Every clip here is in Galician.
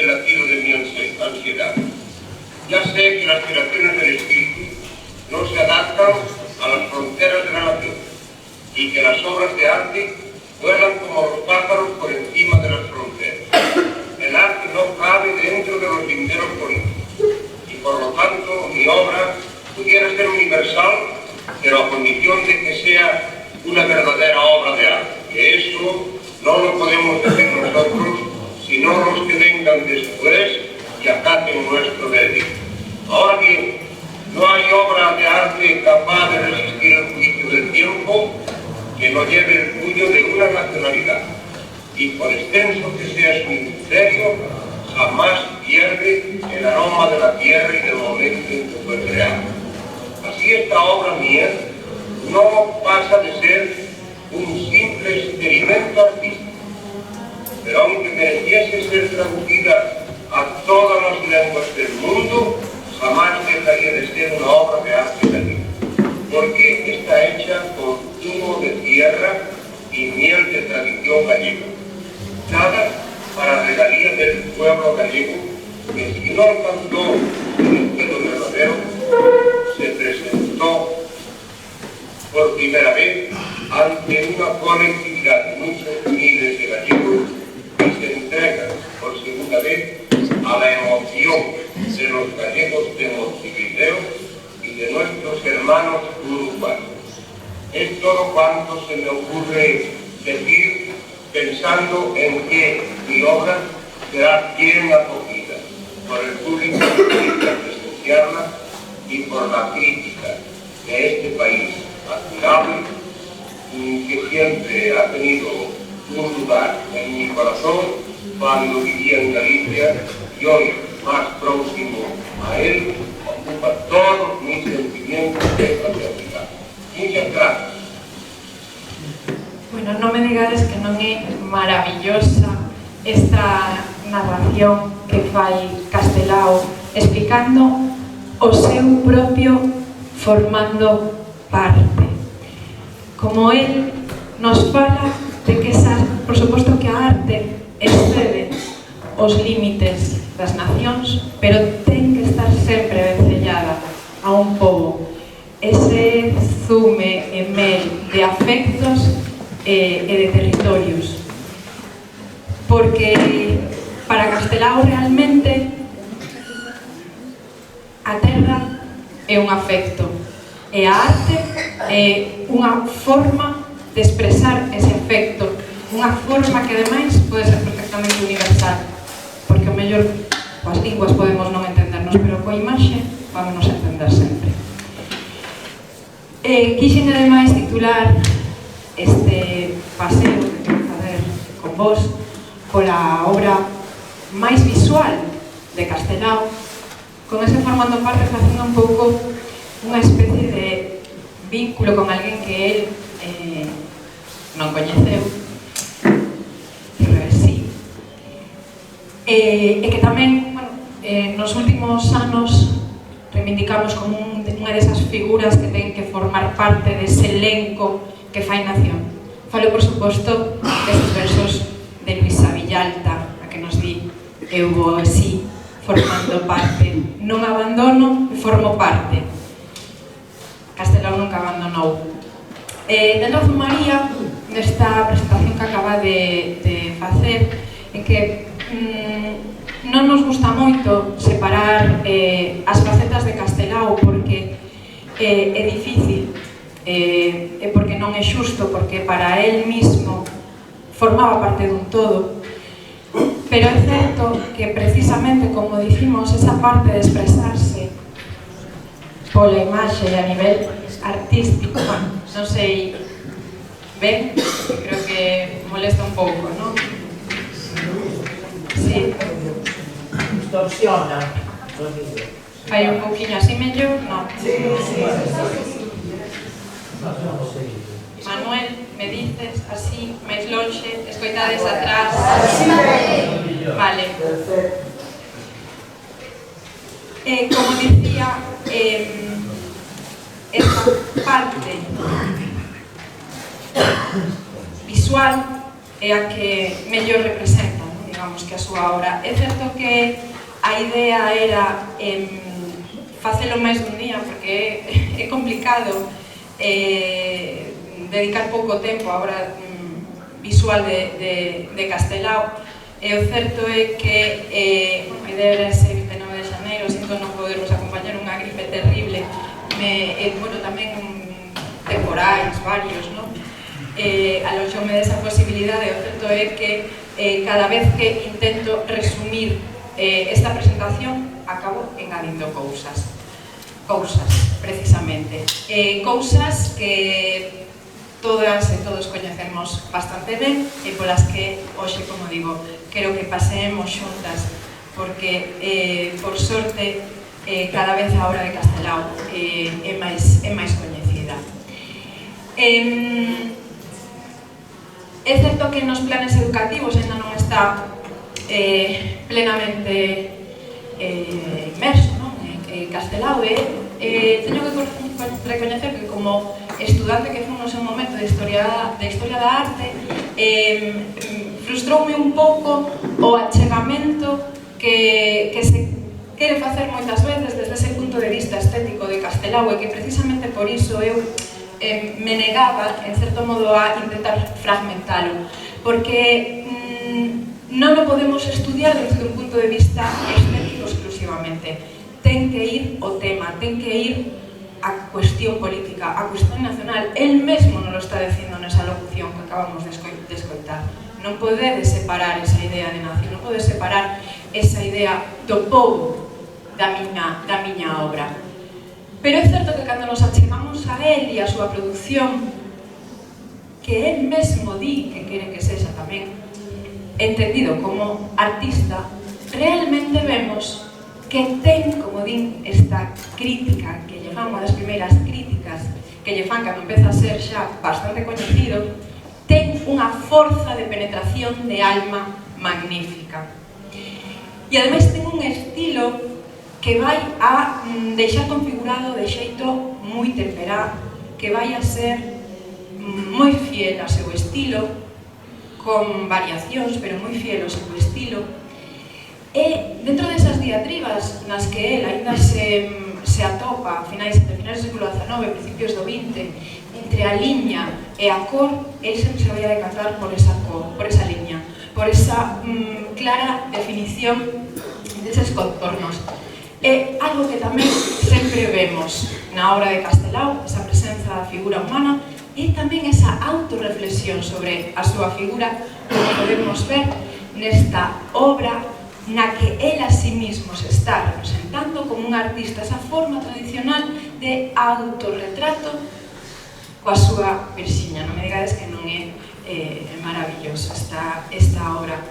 el latido de mi ansiedad. Ya sé que las creaciones del espíritu no se adaptan a las fronteras de la nación y que las obras de arte vuelan como los pájaros por encima de las fronteras. El arte no cabe dentro de los linderos políticos y por lo tanto mi obra pudiera ser universal, pero a condición de que sea una verdadera obra de arte. Que eso no lo podemos decir nosotros, sino los que vengan después y acaten nuestro veredicto. Ahora bien, no hay obra de arte capaz de resistir el juicio del tiempo que no lleve el puño de una nacionalidad, y por extenso que sea su misterio, jamás pierde el aroma de la tierra y del momento en que fue creado. Así esta obra mía no pasa de ser un simple experimento artístico, pero aunque mereciese ser traducida a todas las lenguas del mundo, jamás dejaría de ser una obra de arte gallega, porque está hecha con zumo de tierra y miel de tradición gallega, dada para regalía del pueblo gallego, que si no alcanzó el estilo verdadero, se presentó por primera vez ante una colectividad de muchos miles de gallegos que se entregan por segunda vez a la emoción de los gallegos de Montevideo y de nuestros hermanos uruguayos. Es todo cuanto se me ocurre decir, pensando en que mi obra será bien acogida por el público que quiera presenciarla y por la crítica de este país admirable, que siempre ha tenido un lugar en mi corazón cuando vivía en Galicia, y hoy, más próximo a él, ocupa todos mis sentimientos de fraternidad. Muchas gracias. Bueno, non me digades que non é maravillosa esta narración que fai Castelao explicando o seu propio formando parte. Como él nos fala de que por suposto que a arte excede os límites das nacións, pero ten que estar sempre vencellada a un pobo. Ese zume e mel de afectos e de territorios. Porque para Castelao realmente a terra é un afecto e a arte é unha forma de expresar ese afecto, unha forma que ademais pode ser perfectamente universal, porque o mellor coas linguas podemos non entendernos, pero coa imaxe vámonos a entender sempre. Quixen ademais titular este paseo que quero facer con vos pola obra máis visual de Castelao, con ese formando parte facendo un pouco unha especie de vínculo con alguén que él non coñeceu, pero sí. E que tamén, bueno, nos últimos anos reivindicamos como unha desas figuras que ten que formar parte dese elenco que fai nación. Falo, por suposto, destes versos de Luisa Villalta, a que nos di eu vou así, formando parte. Non abandono, formo parte. Castelao nunca abandonou. Dentro de María, nesta presentación que acaba de facer, en que non nos gusta moito separar as facetas de Castelao porque é difícil, e porque non é xusto, porque para él mismo formaba parte dun todo, pero é certo que precisamente, como dicimos, esa parte de expresarse pola imaxe a nivel artístico, non sei ben, creo que molesta un pouco, non? Sí. Distorsiona. Fai un pouquinho así mellor, non? Manuel, me dices así, máis lonxe, escoitades atrás. Vale. Como dicía, esta parte visual é a que mellor representa, digamos, digamos, que a súa obra. É certo que a idea era facelo máis dun día, porque é complicado dedicar pouco tempo á obra visual de Castelao, e o certo é que a idea era ese 29 de xaneiro, sinto non podervos acompañar, unha gripe terrible, bueno, tamén temporais varios, non? Aloxoume desa posibilidade. O certo é que cada vez que intento resumir esta presentación acabo engadindo cousas, precisamente, cousas que todas e todos coñecemos bastante ben e polas que hoxe, como digo, quero que paseemos xuntas, porque por sorte cada vez a obra de Castelao é máis coñecida. É certo que nos planes educativos ainda non está plenamente inmerso, non? Castelao teño que recoñecer que como estudante que fui no seu momento de historia da arte, frustroume un pouco o achegamento que se quere facer moitas veces desde ese punto de vista estético de Castelao, e que precisamente por iso eu me negaba, en certo modo, a intentar fragmentalo, porque non o podemos estudiar desde un punto de vista estético exclusivamente. Ten que ir o tema, ten que ir a cuestión política, a cuestión nacional. El mesmo nos lo está dicindo nesa locución que acabamos de escoitar. Non podedes separar esa idea de nación, non podedes separar esa idea do povo da miña obra. Pero é certo que cando nos achegamos a él e a súa produción, que él mesmo di que quere que sexa tamén entendido como artista, realmente vemos que ten, como din, esta crítica, que lle fan unha das primeiras críticas que lle fan cando empeza a ser xa bastante coñecido, ten unha forza de penetración de alma magnífica. E ademais ten un estilo que vai a deixar configurado de xeito moi temperado, que vai a ser moi fiel ao seu estilo, con variacións, pero moi fiel ao seu estilo. E dentro desas diatribas nas que el ainda se atopa entre finais do século XIX e principios do XX, entre a liña e a cor, el sempre se vai a decantar por esa cor, por esa liña, por esa clara definición deses contornos. É algo que tamén sempre vemos na obra de Castelao, esa presenza da figura humana, e tamén esa autorreflexión sobre a súa figura, como podemos ver nesta obra na que él a sí mismo se está representando como un artista, esa forma tradicional de autorretrato coa súa Virxiña. Non me digades que non é maravillosa esta obra.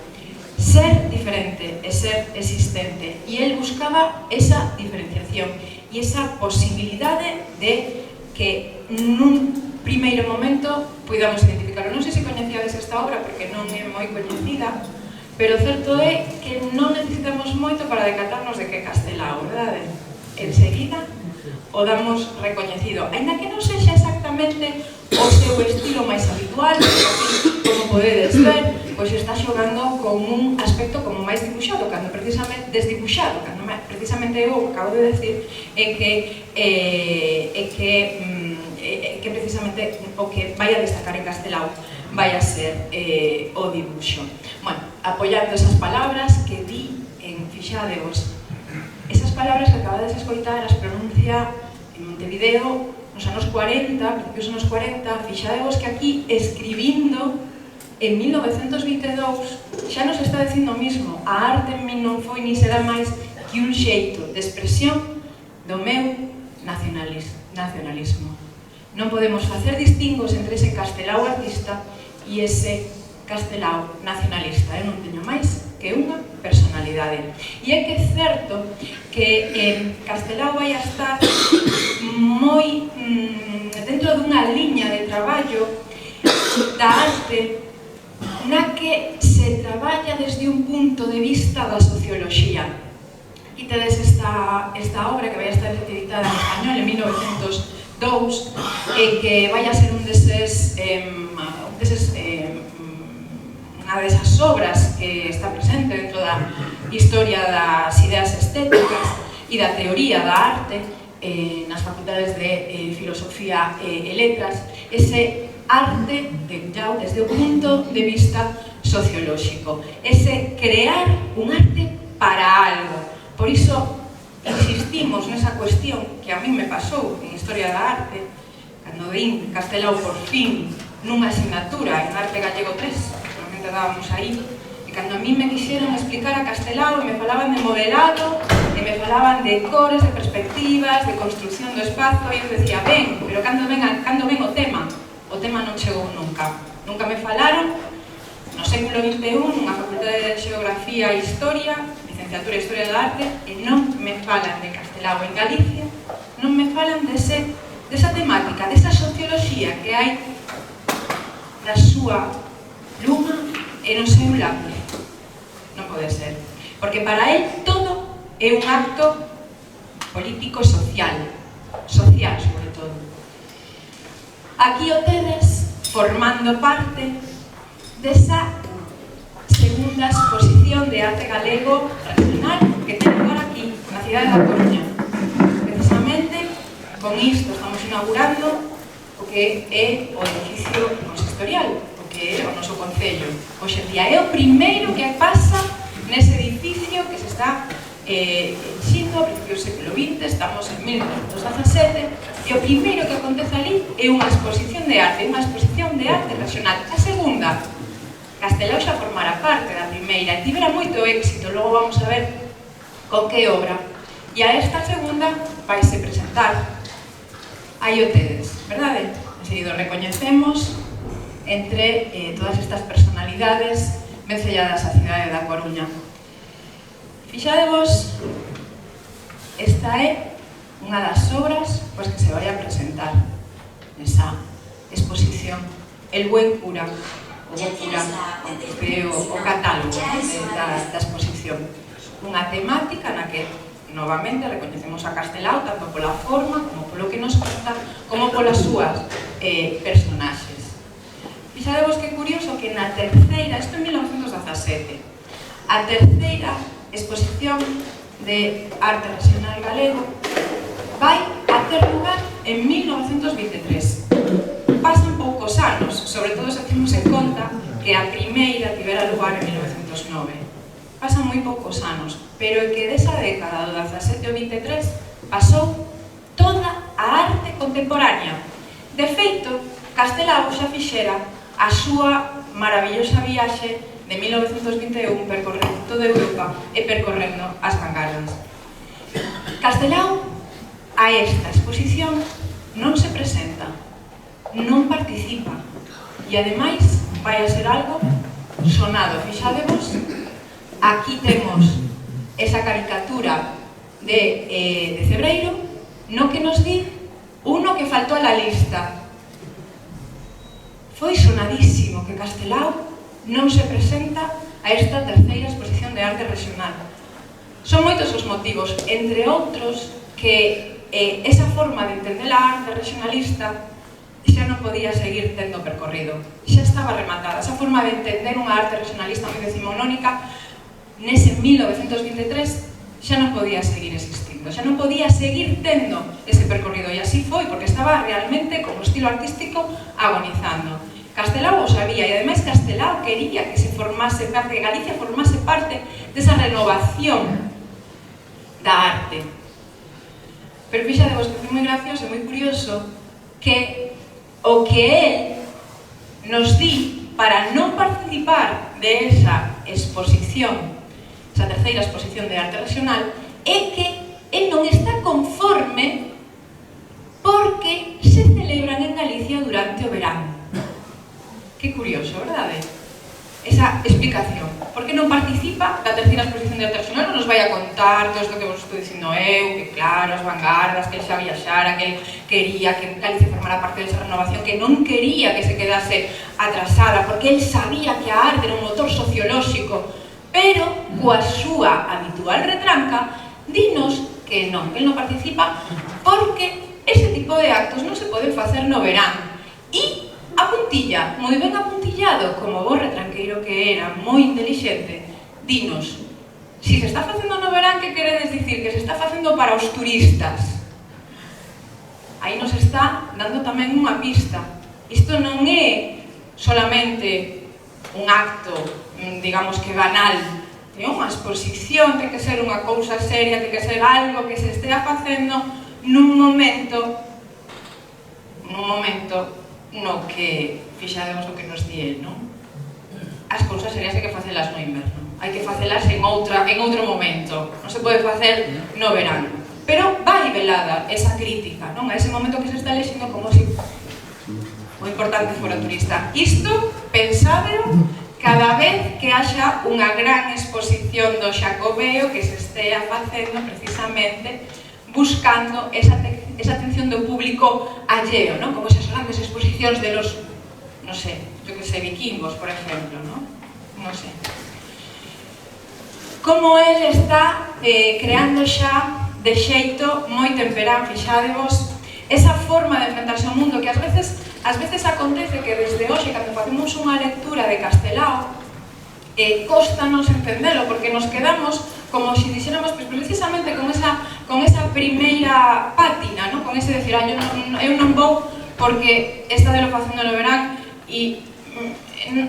Ser diferente e ser existente, e el buscaba esa diferenciación e esa posibilidade de que nun primeiro momento podamos identificarlo. Non sei se coñecíades esta obra porque non é moi coñecida, pero o certo é que non necesitamos moito para decatarnos de que é Castelao, verdade? Enseguida o damos recoñecido, aínda que non sexa exactamente o seu estilo máis habitual, como podedes ver, pois está xogando con un aspecto como máis dibuixado, cando precisamente desdibuixado, cando precisamente eu acabo de decir que precisamente o que vai a destacar en Castelao vai a ser o dibuixo. Bueno, apoiando esas palabras que di en Fixadevos, esas palabras que acabades de escoitar as pronuncia en Montevideo nos anos 40, principios dos anos 40, Fixadevos que aquí escribindo en 1922 xa nos está dicindo o mismo: a arte en min non foi ni será máis que un xeito de expresión do meu nacionalismo. Non podemos facer distingos entre ese Castelao artista e ese Castelao nacionalista. Eu non teño máis que unha personalidade. E é que é certo que Castelao vai a estar moi dentro dunha liña de traballo da arte na que se traballa desde un punto de vista da socioloxía. Aquí tedes esta obra que vai a estar editada en español en 1902 e que vai a ser unha unha desas obras que está presente dentro da historia das ideas estéticas e da teoría da arte nas facultades de Filosofía e Letras, ese arte desde o punto de vista sociolóxico, ese crear un arte para algo. Por iso insistimos nesa cuestión que a mí me pasou en Historia da Arte, cando vin Castelao por fin nunha asignatura en Arte Gallego 3, realmente dábamos aí, e cando a mí me quixeron explicar a Castelao e me falaban de modelado, e me falaban de cores, de perspectivas, de construcción do espazo, e eu decía, ben, pero cando ven o tema non chegou nunca. Nunca me falaron, no século XXI, nunha facultade de Xeografía e Historia, licenciatura en Historia da Arte, e non me falan de Castelao en Galicia, non me falan desa temática, desa socioloxía que hai na súa luma e no seu lápiz. Non pode ser. Porque para él todo é un acto político e social sobre todo. Aquí o tedes formando parte desa segunda exposición de arte galego regional que ten lugar aquí, na cidade da Coruña. Precisamente con isto estamos inaugurando o que é o edificio consistorial, o que é o noso concello. Hoxe en día é o primeiro que pasa nese edificio que se está enxindo a principios do século XX, estamos en 1917, e o primeiro que acontece ali é unha exposición de arte regional. A segunda, Castelao xa formara parte da primeira e tivera moito éxito, logo vamos a ver con que obra. E a esta segunda vaise presentar. Aí o tedes, verdade? Enseguido recoñecemos entre todas estas personalidades vencelladas á cidade da Coruña. Fixadevos, esta é unha das obras que se vai a presentar nesa exposición. El buen cura, o catálogo da exposición. Unha temática na que novamente recoñecemos a Castelao tanto pola forma, como polo que nos conta, como polas súas personaxes. Fixadevos que curioso que na terceira, isto en 1917, a terceira exposición de arte regional galego vai a ter lugar en 1923. Pasan poucos anos, sobre todo se temos en conta que a primeira tivera lugar en 1909. Pasan moi poucos anos, pero é que desa década do 17 ao 23 pasou toda a arte contemporánea. De feito, Castelao xa fixera a súa maravillosa viaxe de 1921 percorrendo toda Europa e percorrendo as vanguardas. Castelao a esta exposición non se presenta, non participa e ademais vai a ser algo sonado. Fixadevos, aquí temos esa caricatura de Cebreiro no que nos di uno que faltou a la lista. Foi sonadísimo que Castelao non se presenta a esta terceira exposición de arte regional. Son moitos os motivos, entre outros, que esa forma de entender a arte regionalista xa non podía seguir tendo percorrido, xa estaba rematada. Esa forma de entender unha arte regionalista moi decimonónica nese 1923 xa non podía seguir existindo, xa non podía seguir tendo ese percorrido, e así foi, porque estaba realmente como estilo artístico agonizando. Castelao o sabía, e ademais Castelao quería que se formase parte, que Galicia formase parte desa renovación da arte. Pero fíxadevos que foi moi gracioso e moi curioso que o que él nos di para non participar de esa exposición, esa terceira exposición de arte regional, é que él non está conforme porque se celebran en Galicia durante o verano. Que curioso, verdade? Esa explicación. Por que non participa da terceira exposición de arte regional? Non nos vai a contar todo isto que vos estou dicindo eu, que claro, as vanguardas, que ele xa viaxara, que ele quería que Galicia formara parte desa renovación, que non quería que se quedase atrasada, porque ele sabía que a arte era un motor sociolóxico, pero coa súa habitual retranca, dinos que non participa porque ese tipo de actos non se poden facer no verán. E a puntilla, moi ben apuntillado, como bo retranqueiro que era, moi intelixente, dinos, si se está facendo no verán, que queredes dicir? Que se está facendo para os turistas. Aí nos está dando tamén unha pista. Isto non é solamente un acto, digamos que banal, é unha exposición, ten que ser unha cousa seria, ten que ser algo que se estea facendo nun momento no que fixademos o que nos di, non? As cousas serias hai que facelas no inverno, hai que facelas en outro momento, non se pode facer no verán. Pero vai velada esa crítica, non? A ese momento que se está lexendo como se moi importante fora turista. Isto, pensadeo, cada vez que haxa unha gran exposición do Xacobeo que se estea facendo precisamente buscando esa atención do público alleo, non? Como esas grandes exposicións de los, non sei, yo que sei, vikingos, por exemplo, non? Non sei. Como el está creando xa de xeito moi temperán, fixadevos, esa forma de enfrentarse ao mundo que ás veces acontece que desde hoxe, cando facemos unha lectura de Castelao, cóstanos entendelo, porque nos quedamos como se dixéramos precisamente con esa primeira pátina, ¿no? Con ese decir, eu non vou porque esta de lo facendo no verán e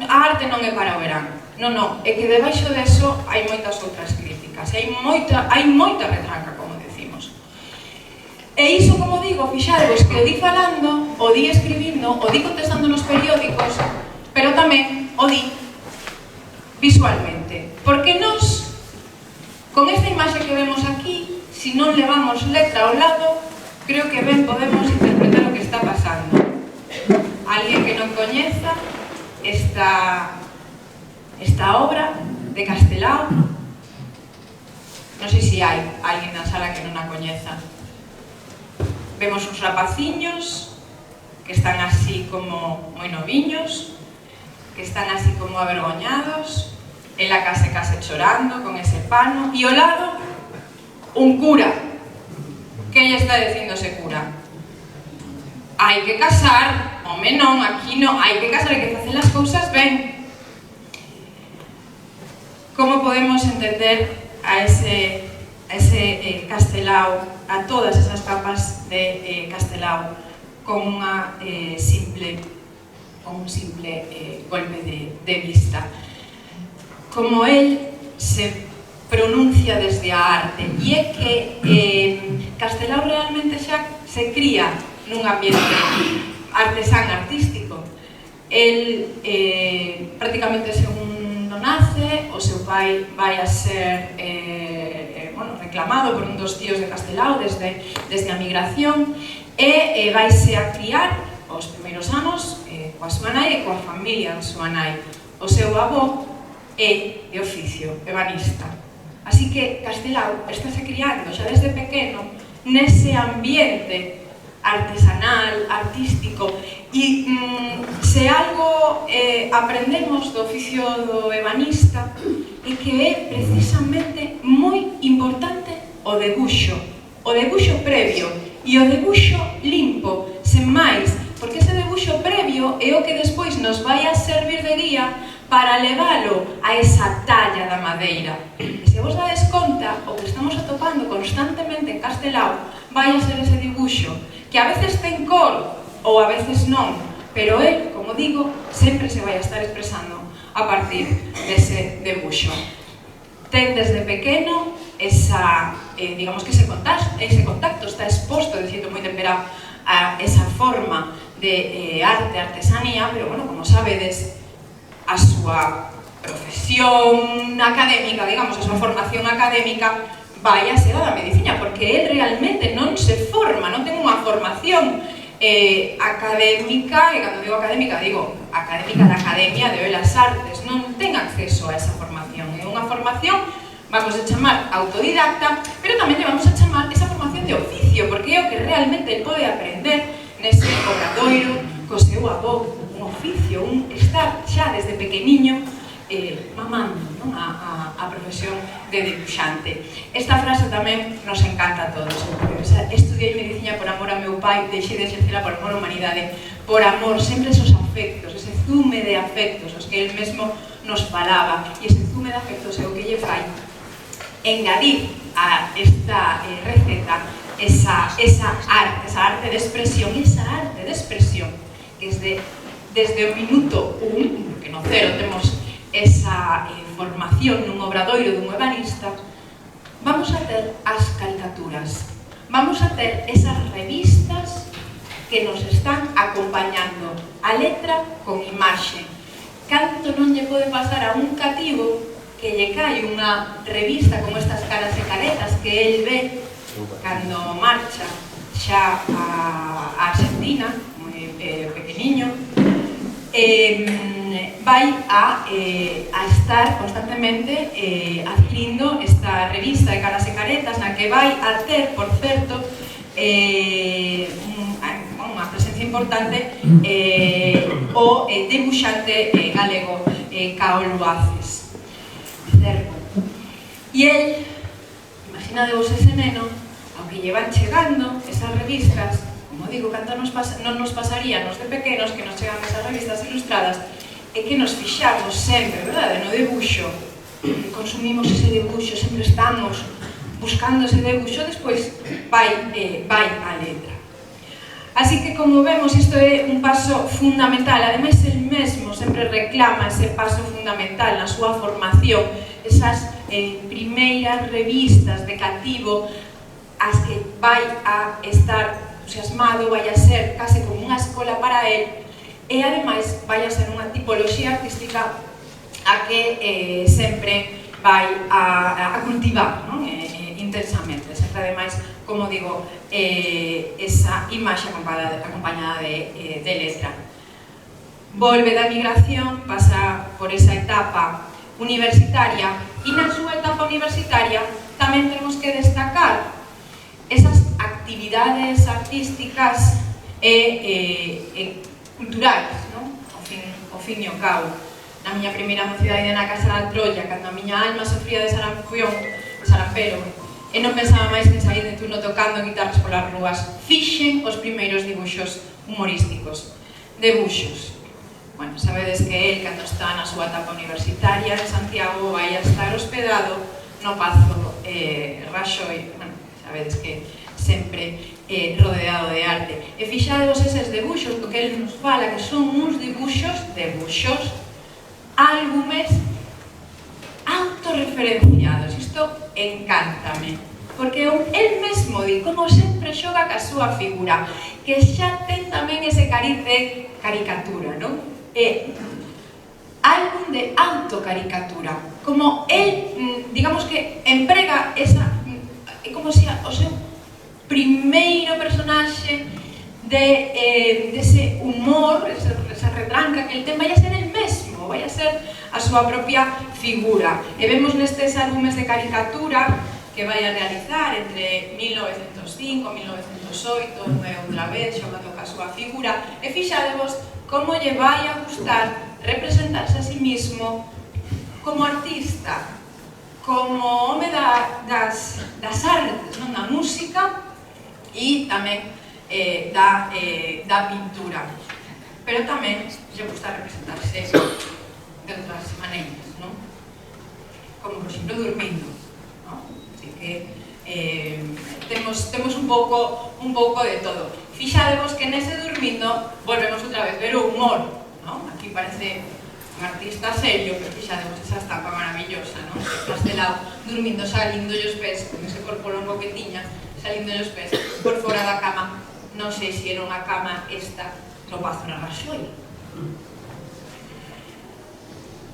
a arte non é para o verán. Non, é que debaixo deso hai moitas outras críticas, hai moita retranca, como decimos. E iso, como digo, fixadevos que o di falando, o di escribindo, o di contestando nos periódicos, pero tamén o di visualmente. Porque nós, con esta imaxe que vemos aquí, se non levamos letra ao lado, creo que ben podemos interpretar o que está pasando. Alguén que non coñeza esta obra de Castelao, non sei se hai alguén na sala que non a coñeza. Vemos uns rapaciños que están así como moi noviños, que están así como avergoñados, ela case chorando con ese pano, e ao lado un cura. Que lle está dicindo ese cura? Hai que casar, home non, aquí non, hai que casar, hai que facer as cousas ben. Como podemos entender a ese Castelao, a todas esas capas de Castelao, con un simple golpe de vista? Como él se pronuncia desde a arte, e é que Castelao realmente xa se cría nun ambiente artesán artístico. El prácticamente segundo nace, o seu pai vai a ser reclamado por un dos tíos de Castelao desde a migración, e vaise a criar os primeiros anos coa súa nai e coa familia da súa nai. O seu avó é de oficio ebanista. Así que Castelao estáse criando xa desde pequeno nese ambiente artesanal, artístico, e se algo aprendemos do oficio do ebanista é que é precisamente moi importante o debuxo previo e o debuxo limpo, sen máis, porque ese debuxo previo é o que despois nos vai a servir de guía para leválo a esa talla da madeira. E se vos dades conta, o que estamos atopando constantemente en Castelao vai a ser ese dibuxo, que a veces ten cor ou a veces non, pero él, como digo, sempre se vai a estar expresando a partir dese debuxo. Ten desde pequeno digamos que ese contacto está exposto, de xeito moi temperado, a esa forma de arte, artesanía, pero, bueno, como sabedes, a súa profesión académica, digamos, a súa formación académica vai a ser a da medicina, porque él realmente non se forma, non ten unha formación académica, e cando digo académica da Academia de Belas Artes, non ten acceso a esa formación, é unha formación, vamos a chamar autodidacta, pero tamén lle vamos a chamar esa formación de oficio, porque é o que realmente ele pode aprender nese obradoiro co seu avó, un oficio, un estar xa desde pequeniño mamando, non? A profesión de dibuixante. Esta frase tamén nos encanta a todos. Estudiei medicina por amor a meu pai, deixei de exercela por amor a humanidade, por amor, sempre esos afectos, ese zume de afectos, os que el mesmo nos falaba, e ese zume de afectos é o que lle fai engadir a esta receta esa arte de expresión, que es desde o minuto 1, porque no cero temos esa formación nun obradoiro dun ebanista, vamos a ter as caricaturas, vamos a ter esas revistas que nos están acompañando a letra con imaxe. Canto non lle pode pasar a un cativo que lle cae unha revista como estas Caras e Caretas que el ve cando marcha xa a Argentina, moi pequeniño, vai a estar constantemente adquirindo esta revista de Caras e Caretas na que vai a ter, por certo, unha presencia importante o debuxante galego Caolo Aces. E el, imaginadevos ese neno, ao que llevan chegando esas revistas, como digo, canto non nos pasaría nos de pequenos que nos chegan esas revistas ilustradas, e que nos fixamos sempre, verdade, no debuxo, consumimos ese debuxo, sempre estamos buscando ese debuxo, despois vai a letra. Así que, como vemos, isto é un paso fundamental. Ademais, el mesmo sempre reclama ese paso fundamental na súa formación, esas primeiras revistas de cativo as que vai a estar entusiasmado, vai a ser case como unha escola para el, e ademais vai a ser unha tipoloxía artística a que sempre vai a cultivar, non? Intensamente, sempre ademais, como digo, esa imaxe acompañada de letra. Volve da migración, pasa por esa etapa universitaria, e na súa etapa universitaria tamén temos que destacar esas actividades artísticas e culturais, non? Ao fin e ao cabo. Na miña primeira mocidade na Casa da Trolla, cando a miña alma sofría de sarampero, e non pensaba máis que sair de turno tocando guitarras polas rúas, fixen os primeiros dibuxos humorísticos. Debuxos. Bueno, sabedes que el, cando está na súa etapa universitaria en Santiago, vai a estar hospedado no Pazo Raxoi, bueno, sabedes que sempre rodeado de arte. E fixadevos eses debuxos, do que el nos fala, que son uns debuxos, álbumes autorreferenciados. Isto encántame, porque el mesmo di, como sempre xoga ca súa figura, que xa ten tamén ese cariz de caricatura, non? Álbum de autocaricatura, como el, digamos que emprega esa, como se o seu primeiro personaxe dese humor, esa retranca que el ten, vai a ser el mesmo, vai a ser a súa propia figura. E vemos nestes álbumes de caricatura que vai a realizar entre 1905 e 1908, unha e outra vez, xogando ca súa figura, e fixadevos como lle vai a gustar representarse a sí mismo como artista, como home das artes, non? Da música e tamén da pintura. Pero tamén lle gusta representarse de outras maneiras, non? Como, por exemplo, dormindo, non? Así que temos un pouco de todo. Fixadevos que nese dormindo volvemos outra vez ver o humor, non? Aquí parece un artista serio, pero fixadevos esa estampa maravillosa, non? Castelao dormindo, salindo os pés, con ese corpo longo que tiña, salindo os pés por fora da cama. Non sei se era unha cama esta no Pazo na Raxoi.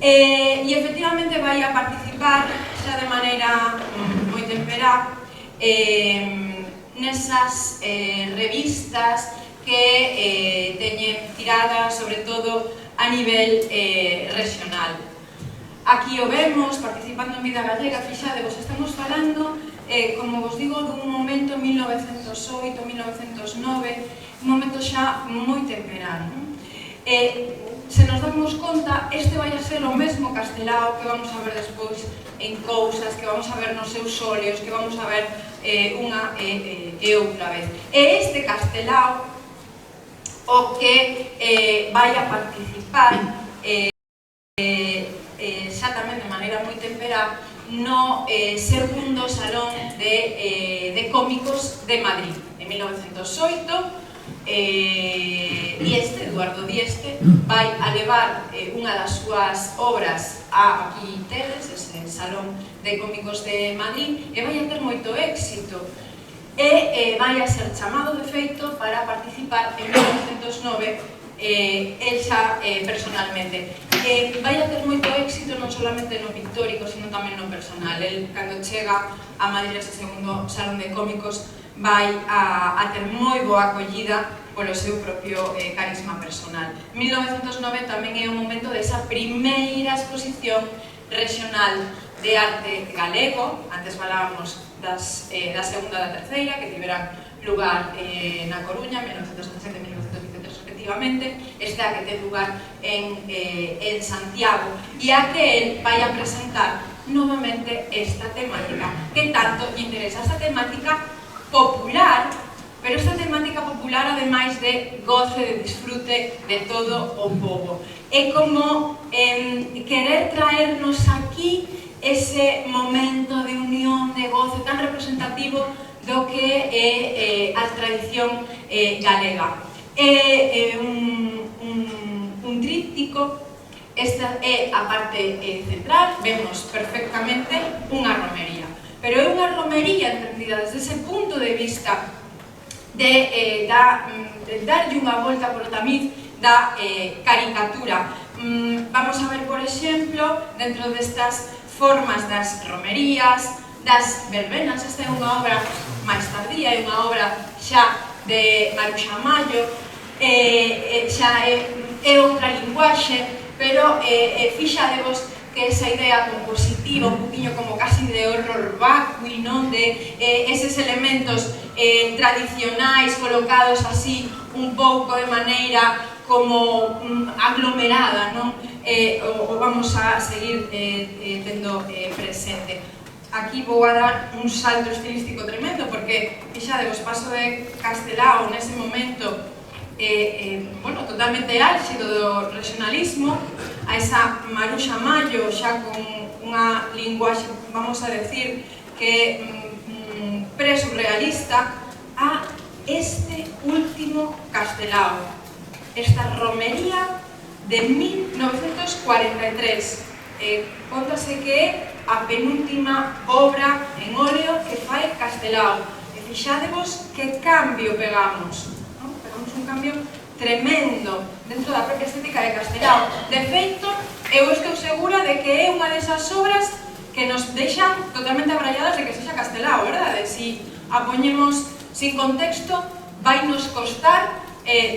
E efectivamente vai a participar xa de maneira moi temperá nesas revistas que teñen tirada sobre todo a nivel regional. Aquí o vemos participando en Vida Galega. Fixadevos, estamos falando, como vos digo, dun momento 1908-1909, un momento xa moi temperán. Se nos damos conta, este vai a ser o mesmo Castelao que vamos a ver despois en Cousas, que vamos a ver nos seus óleos, que vamos a ver unha e outra vez. E este Castelao o que vai a participar xa tamén de maneira moi temperá no segundo Salón de Cómicos de Madrid en 1908. Eduardo Dieste vai a levar unha das súas obras a aquí tedes, ese Salón de Cómicos de Madrid, e vai a ter moito éxito e vai a ser chamado de feito para participar en 1909 el xa personalmente. Vai a ter moito éxito non solamente no pictórico, sino tamén no personal. El, cando chega a Madrid ese segundo Salón de Cómicos, vai a ter moi boa acollida polo seu propio carisma personal. 1909 tamén é o momento desa primeira exposición regional de arte galego. Antes falábamos da segunda e da terceira, que tiveran lugar na Coruña, 1917 e 1923 respectivamente. Esta que ten lugar en Santiago, e a que el vai a presentar novamente esta temática que tanto lle interesa, esta temática popular, pero esta temática popular ademais de goce, de disfrute de todo o pobo. É como querer traernos aquí ese momento de unión, de goce tan representativo do que é a tradición galega. É un tríptico, esta é a parte central, vemos perfectamente unha romería, pero é unha romería entendida desde ese punto de vista de darlle unha volta por o tamiz da caricatura. Vamos a ver, por exemplo, dentro destas formas das romerías, das verbenas. Esta é unha obra máis tardía, é unha obra xa de Maruxa Mallo, xa é outra linguaxe, pero fixadevos que esa idea compositiva, un poquinho como casi de horror vacui, non? De eses elementos tradicionais colocados así un pouco de maneira como aglomerada, non? O vamos a seguir tendo presente. Aquí vou a dar un salto estilístico tremendo, porque fixadevos, paso de Castelao nese momento totalmente álxido do regionalismo, a esa Maruxa Mallo xa con unha linguaxe, vamos a decir, que pre-surrealista, a este último Castelao, esta romería de 1943. Contase que é a penúltima obra en óleo que fai Castelao. E fixadevos que cambio pegamos, non? Pegamos un cambio tremendo dentro da propia estética de Castelao. De feito, eu estou segura de que é unha desas obras que nos deixan totalmente abralladas de que sexa Castelao, verdade? Si a poñemos sin contexto, vai nos costar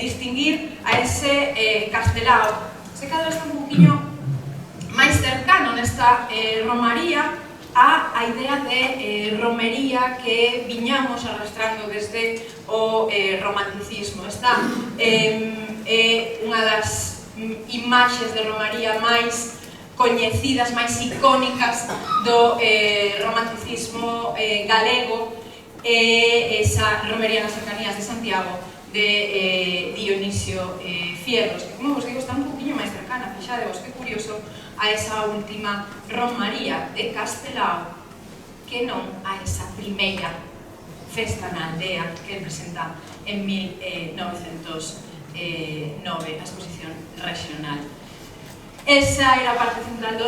distinguir a ese Castelao. Se cada vez está un poquinho máis cercano nesta romaría a idea de romería que viñamos arrastrando desde o romanticismo. Esta é unha das imaxes de romaría máis coñecidas, máis icónicas do romanticismo galego, esa romería nas cercanías de Santiago de Dionisio Fierros, que, como vos digo, está un poquinho máis cercana, fixadevos, que curioso, a esa última romaría de Castelao que non a esa primeira festa na aldea que presenta en 1909 a exposición regional. Esa era a parte central do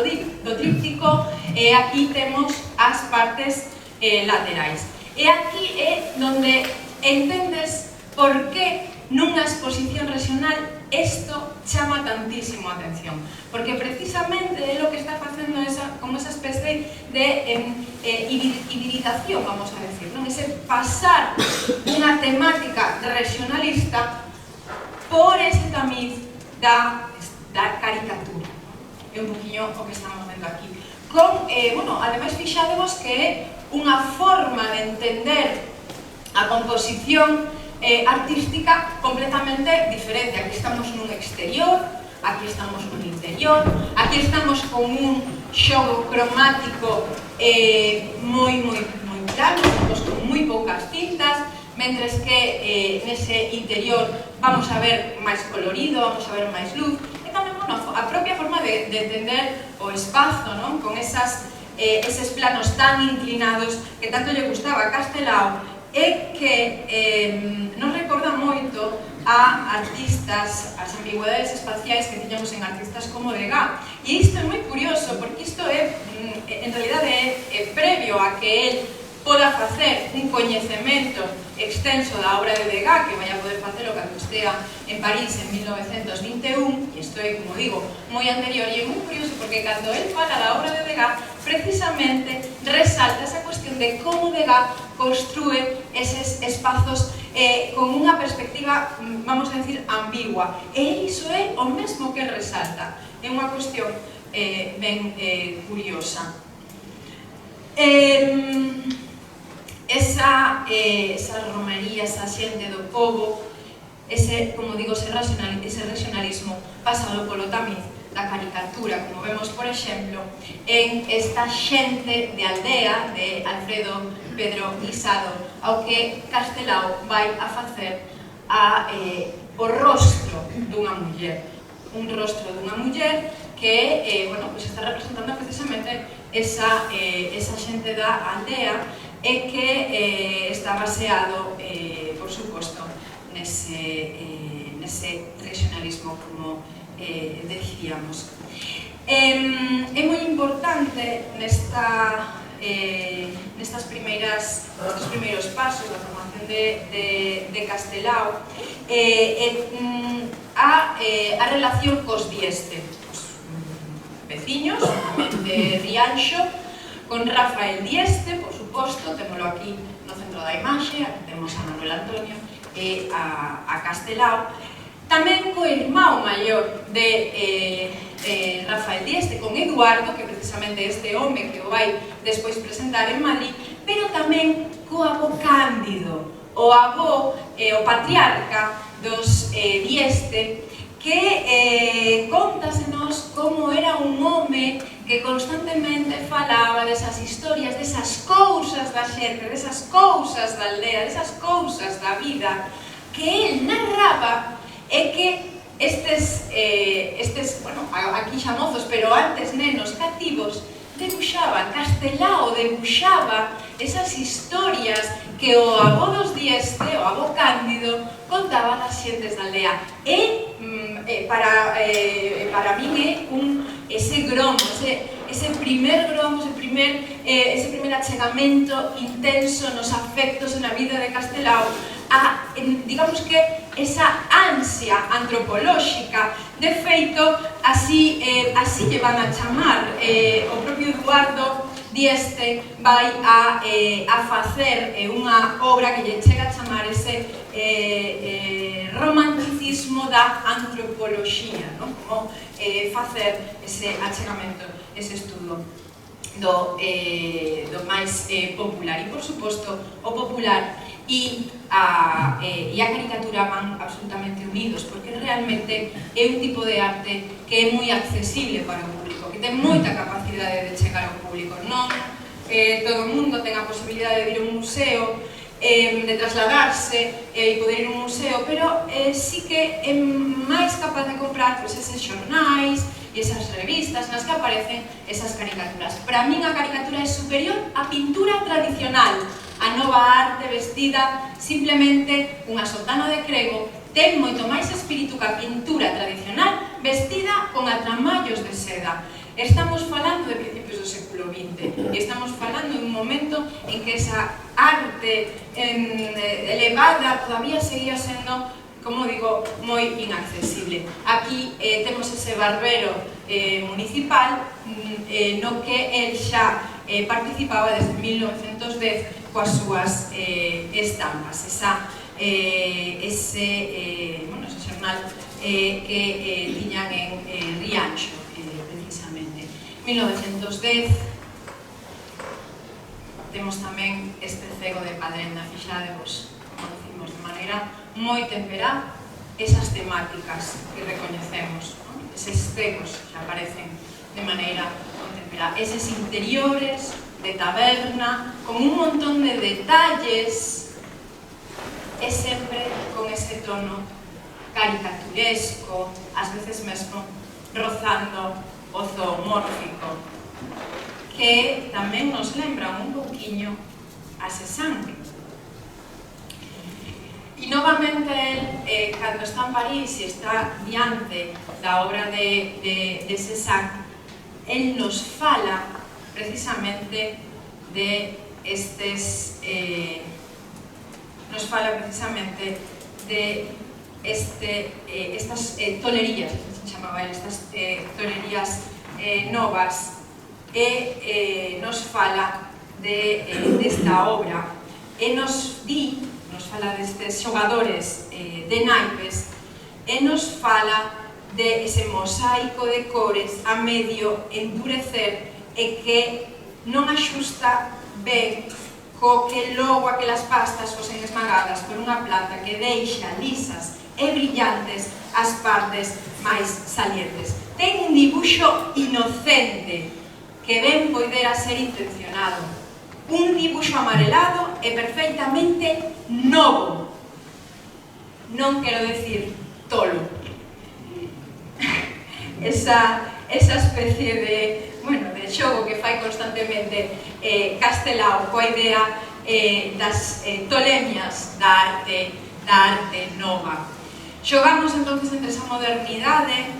tríptico, e aquí temos as partes laterais. E aquí é onde entendes por que nunha exposición regional isto chama tantísimo a atención, porque precisamente é o que está facendo como esa especie de hibridación, vamos a decir, non? Ese pasar unha temática regionalista por ese tamiz da caricatura. É un poquinho o que estamos vendo aquí. Ademais, fixadevos que é unha forma de entender a composición artística completamente diferente. Aquí estamos nun exterior, aquí estamos nun interior, aquí estamos con un xogo cromático moi plano, con moi poucas tintas, mentres que nese interior vamos a ver máis colorido, vamos a ver máis luz, e tamén a propia forma de entender o espazo, non? Con eses planos tan inclinados que tanto lle gustaba a Castelao, e que nos recorda moito a artistas, as ambigüedades espaciais que tiñamos en artistas como Degas. E isto é moi curioso, porque isto é, en realidade, é previo a que el poda facer un coñecemento extenso da obra de Degas, que vai a poder facelo cando estea en París en 1921, e isto é, como digo, moi anterior, e é moi curioso porque cando el fala da obra de Degas, precisamente resalta esa cuestión de como Degas construe eses espazos con unha perspectiva, vamos a decir, ambigua. E iso é o mesmo que resalta. É unha cuestión ben curiosa. Esa romería, esa xente do pobo, como digo, ese regionalismo pasado polo tamiz da caricatura, como vemos, por exemplo, en esta xente de aldea de Alfredo Pedro Guisado, ao que Castelao vai a facer o rostro dunha muller. Un rostro dunha muller que está representando precisamente esa xente da aldea e que está baseado, por suposto, nese regionalismo, como decíamos. É moi importante nestes primeiros pasos da formación de Castelao a relación cos Dieste, veciños de Rianxo, con Rafael Dieste, por suposto, témolo aquí no centro da imaxe, aquí temos a Manuel Antonio e a Castelao, tamén co irmão maior de Rafael Dieste, con Eduardo, que precisamente este home que o vai despois presentar en Madrid, pero tamén co avó Cándido, o avó, o patriarca dos Dieste, que contásenos como era un home que constantemente falaba desas historias, desas cousas da xente, desas cousas da aldea, desas cousas da vida, que el narraba e que estes, aquí xa mozos, pero antes nenos cativos, debuxaban, Castelao debuxaba esas historias que o avó dos Dieste, o avó Cándido, contaba das xentes da aldea. E para min é ese gromo, ese primer gromo, ese primer achegamento intenso nos afectos e na vida de Castelao, digamos que esa ansia antropolóxica. De feito, así lle van a chamar, o propio Eduardo Dieste vai a facer unha obra que lle chega a chamar ese romanticismo da antropoloxía, como facer ese achegamento, ese estudo do máis popular. E, por suposto, o popular e a caricatura van absolutamente unidos, porque realmente é un tipo de arte que é moi accesible para o público, que ten moita capacidade de chegar ao público. Non todo o mundo ten a posibilidade de ir a un museo, de trasladarse e poder ir a un museo, pero sí que é máis capaz de comprar eses xornais e esas revistas nas que aparecen esas caricaturas. Para min a caricatura é superior á pintura tradicional. A nova arte vestida simplemente unha sotana de crego ten moito máis espírito que a pintura tradicional vestida con atramallos de seda. Estamos falando de principios do século XX e estamos falando de un momento en que esa arte elevada todavía seguía sendo, como digo, moi inaccesible. Aquí temos ese barbero municipal no que el xa participaba desde 1910 coas súas estampas, ese xornal que tiñan en Rianxo, precisamente. 1910, temos tamén este cego de Padrenda, fixadevos, como decimos, de maneira moi temperá, esas temáticas que recoñecemos, eses cegos que aparecen de maneira moi temperá, eses interiores de taberna, con un montón de detalles tono caricaturesco, ás veces mesmo rozando o zoomórfico, que tamén nos lembran un pouquiño a Cézanne. E novamente, cando está en París e está diante da obra de Cézanne, el nos fala precisamente de estas tolerías, se chamaba estas tolerías novas, e nos fala desta obra, e nos fala destes xogadores de naipes, e nos fala de ese mosaico de cores a medio endurecer e que non axusta ben co que logo aquelas pastas fosen esmagadas por unha planta que deixa lisas e brillantes as partes máis salientes. Ten un dibuixo inocente que ben poidera ser intencionado, un dibuixo amarelado e perfectamente novo. Non quero decir tolo. Esa especie de xogo que fai constantemente Castelao coa idea das tolemias da arte nova. Xogamos entonces entre esa modernidade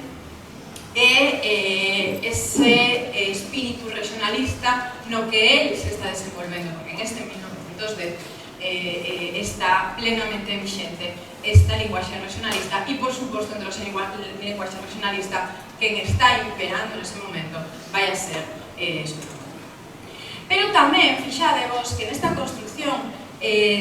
e ese espírito regionalista no que él se está desenvolvendo, porque en este 1910 está plenamente vixente esta linguaxe regionalista e, por suposto, entre esa linguaxe regionalista quen está imperando nese momento vai a ser Sofocles. Pero tamén, fixadevos, que nesta construcción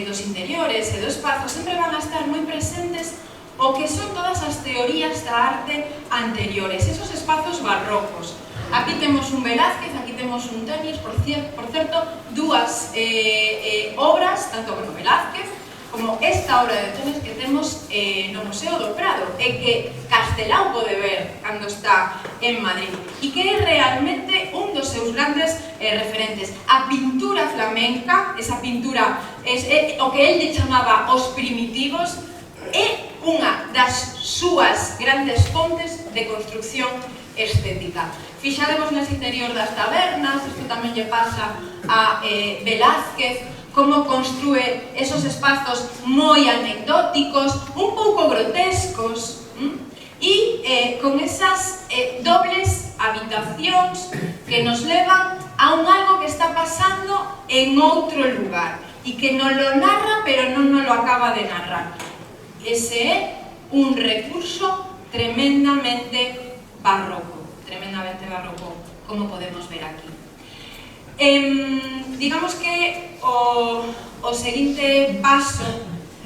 dos interiores e do espazo sempre van a estar moi presentes o que son todas as teorías da arte anteriores, esos espazos barrocos. Aquí temos un Velázquez, aquí temos un Teniers, por certo, dúas obras, tanto como Velázquez, como esta obra de Teniers que temos no Museo do Prado, e que Castelao pode ver cando está en Madrid, e que é realmente un dos seus grandes referentes. A pintura flamenca, esa pintura, o que el chamaba os primitivos, é unha das súas grandes fontes de construcción estética. Fixademos nas interior das tabernas, isto tamén lle pasa a Velázquez, como construe esos espazos moi anecdóticos, un pouco grotescos, e con esas dobles habitacións que nos levan a un algo que está pasando en outro lugar e que non lo narra, pero non nos lo acaba de narrar. Ese é un recurso tremendamente barroco, como podemos ver aquí. Digamos que o seguinte paso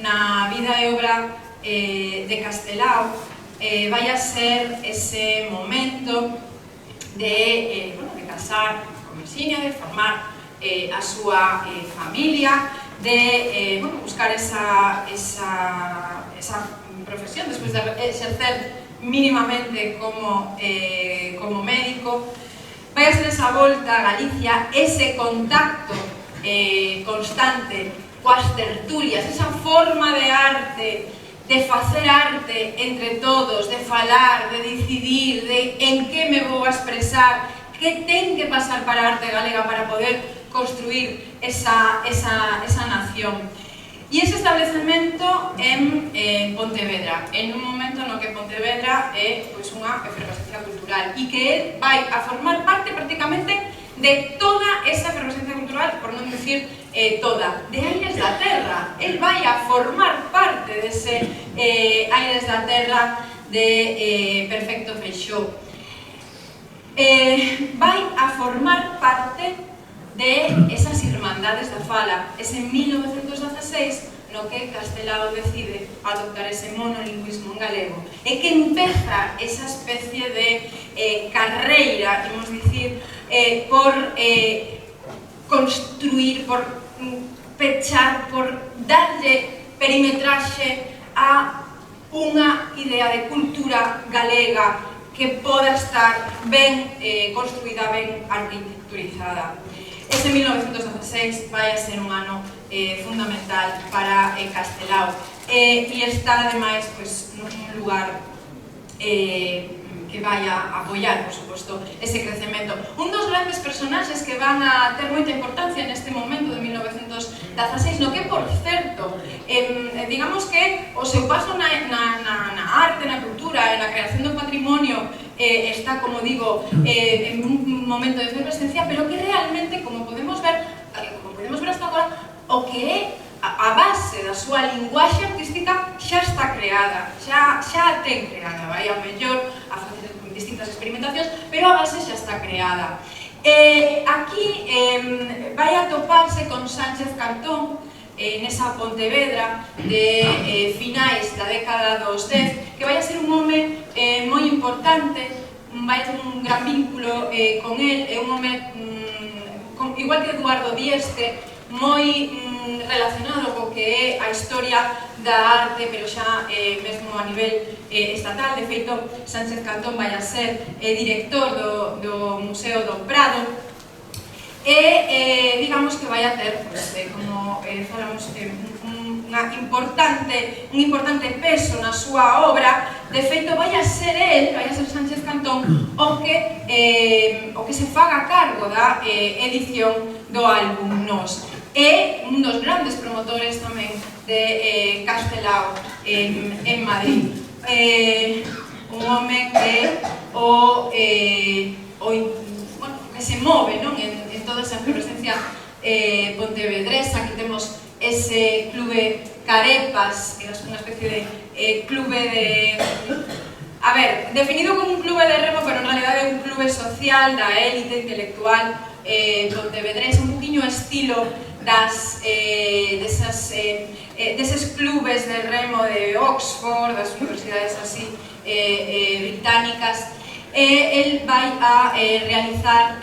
na vida e obra de Castelao vai a ser ese momento de casar con Virxinia, de formar a súa familia, de buscar esa profesión despois de exercer mínimamente como médico. Vai a ser esa volta a Galicia, ese contacto constante coas tertulias, esa forma de arte, de facer arte entre todos, de falar, de decidir, de en que me vou a expresar, que ten que pasar para a arte galega para poder construir esa nación. E ese establecemento en Pontevedra, en un momento no que Pontevedra é unha efervescencia cultural e que vai a formar parte prácticamente de toda esa efervescencia cultural, por non dicir toda, de Aires da Terra. El vai a formar parte dese Aires da Terra de Perfecto Feixóo. Vai a formar parte de esas irmandades da fala. Es en 1916 no que Castelao decide adoptar ese monolingüismo en galego e que empeza esa especie de carreira, imos dicir, por construir, por pechar, por darlle perimetraxe a unha idea de cultura galega que poda estar ben construída, ben arquitecturizada. Ese 1916 vai a ser un ano fundamental para Castelao. E está, ademais, nun lugar que vai a apoiar, por suposto, ese crecemento. Un dos grandes personaxes que van a ter moita importancia neste momento de 1916, no que, por certo, digamos que o seu paso na arte, na cultura, na creación do patrimonio está, como digo, en un momento de efervescencia, pero que realmente, como podemos ver hasta agora, o que é a base da súa linguaxe artística xa está creada, xa a ten creada, vai ao mellor a facer distintas experimentacións, pero a base xa está creada. Aquí vai a toparse con Sánchez Cantón, nesa Pontevedra de finais da década dos 10, que vai a ser un home moi importante, vai ter un gran vínculo con el, é un home, igual que Eduardo Dieste, moi relacionado co que é a historia da arte, pero xa mesmo a nivel estatal. De feito, Sánchez Cantón vai a ser director do Museo do Prado e digamos que vai a ter, como falamos, un importante peso na súa obra. De feito, vai a ser Sánchez Cantón o que se faga cargo da edición do álbum Nós. É un dos grandes promotores tamén de Castelao en Madrid. Un home que que se move en toda esa efervescencia pontevedresa. Aquí temos ese clube Carepas, que é unha especie de clube de... A ver, definido como un clube de remo, pero en realidad é un clube social da élite intelectual pontevedresa, un poquinho estilo deses clubes de remo de Oxford, das universidades así británicas. El vai a realizar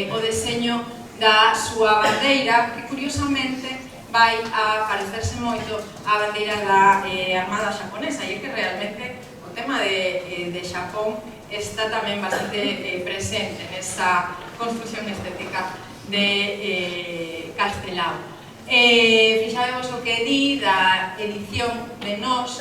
o deseño da súa bandeira, que curiosamente vai a parecerse moito á bandeira da Armada xaponesa, e é que realmente o tema de Xapón está tamén bastante presente nesa construción estética de Castelao. Fixadevos o que di da edición de Nós,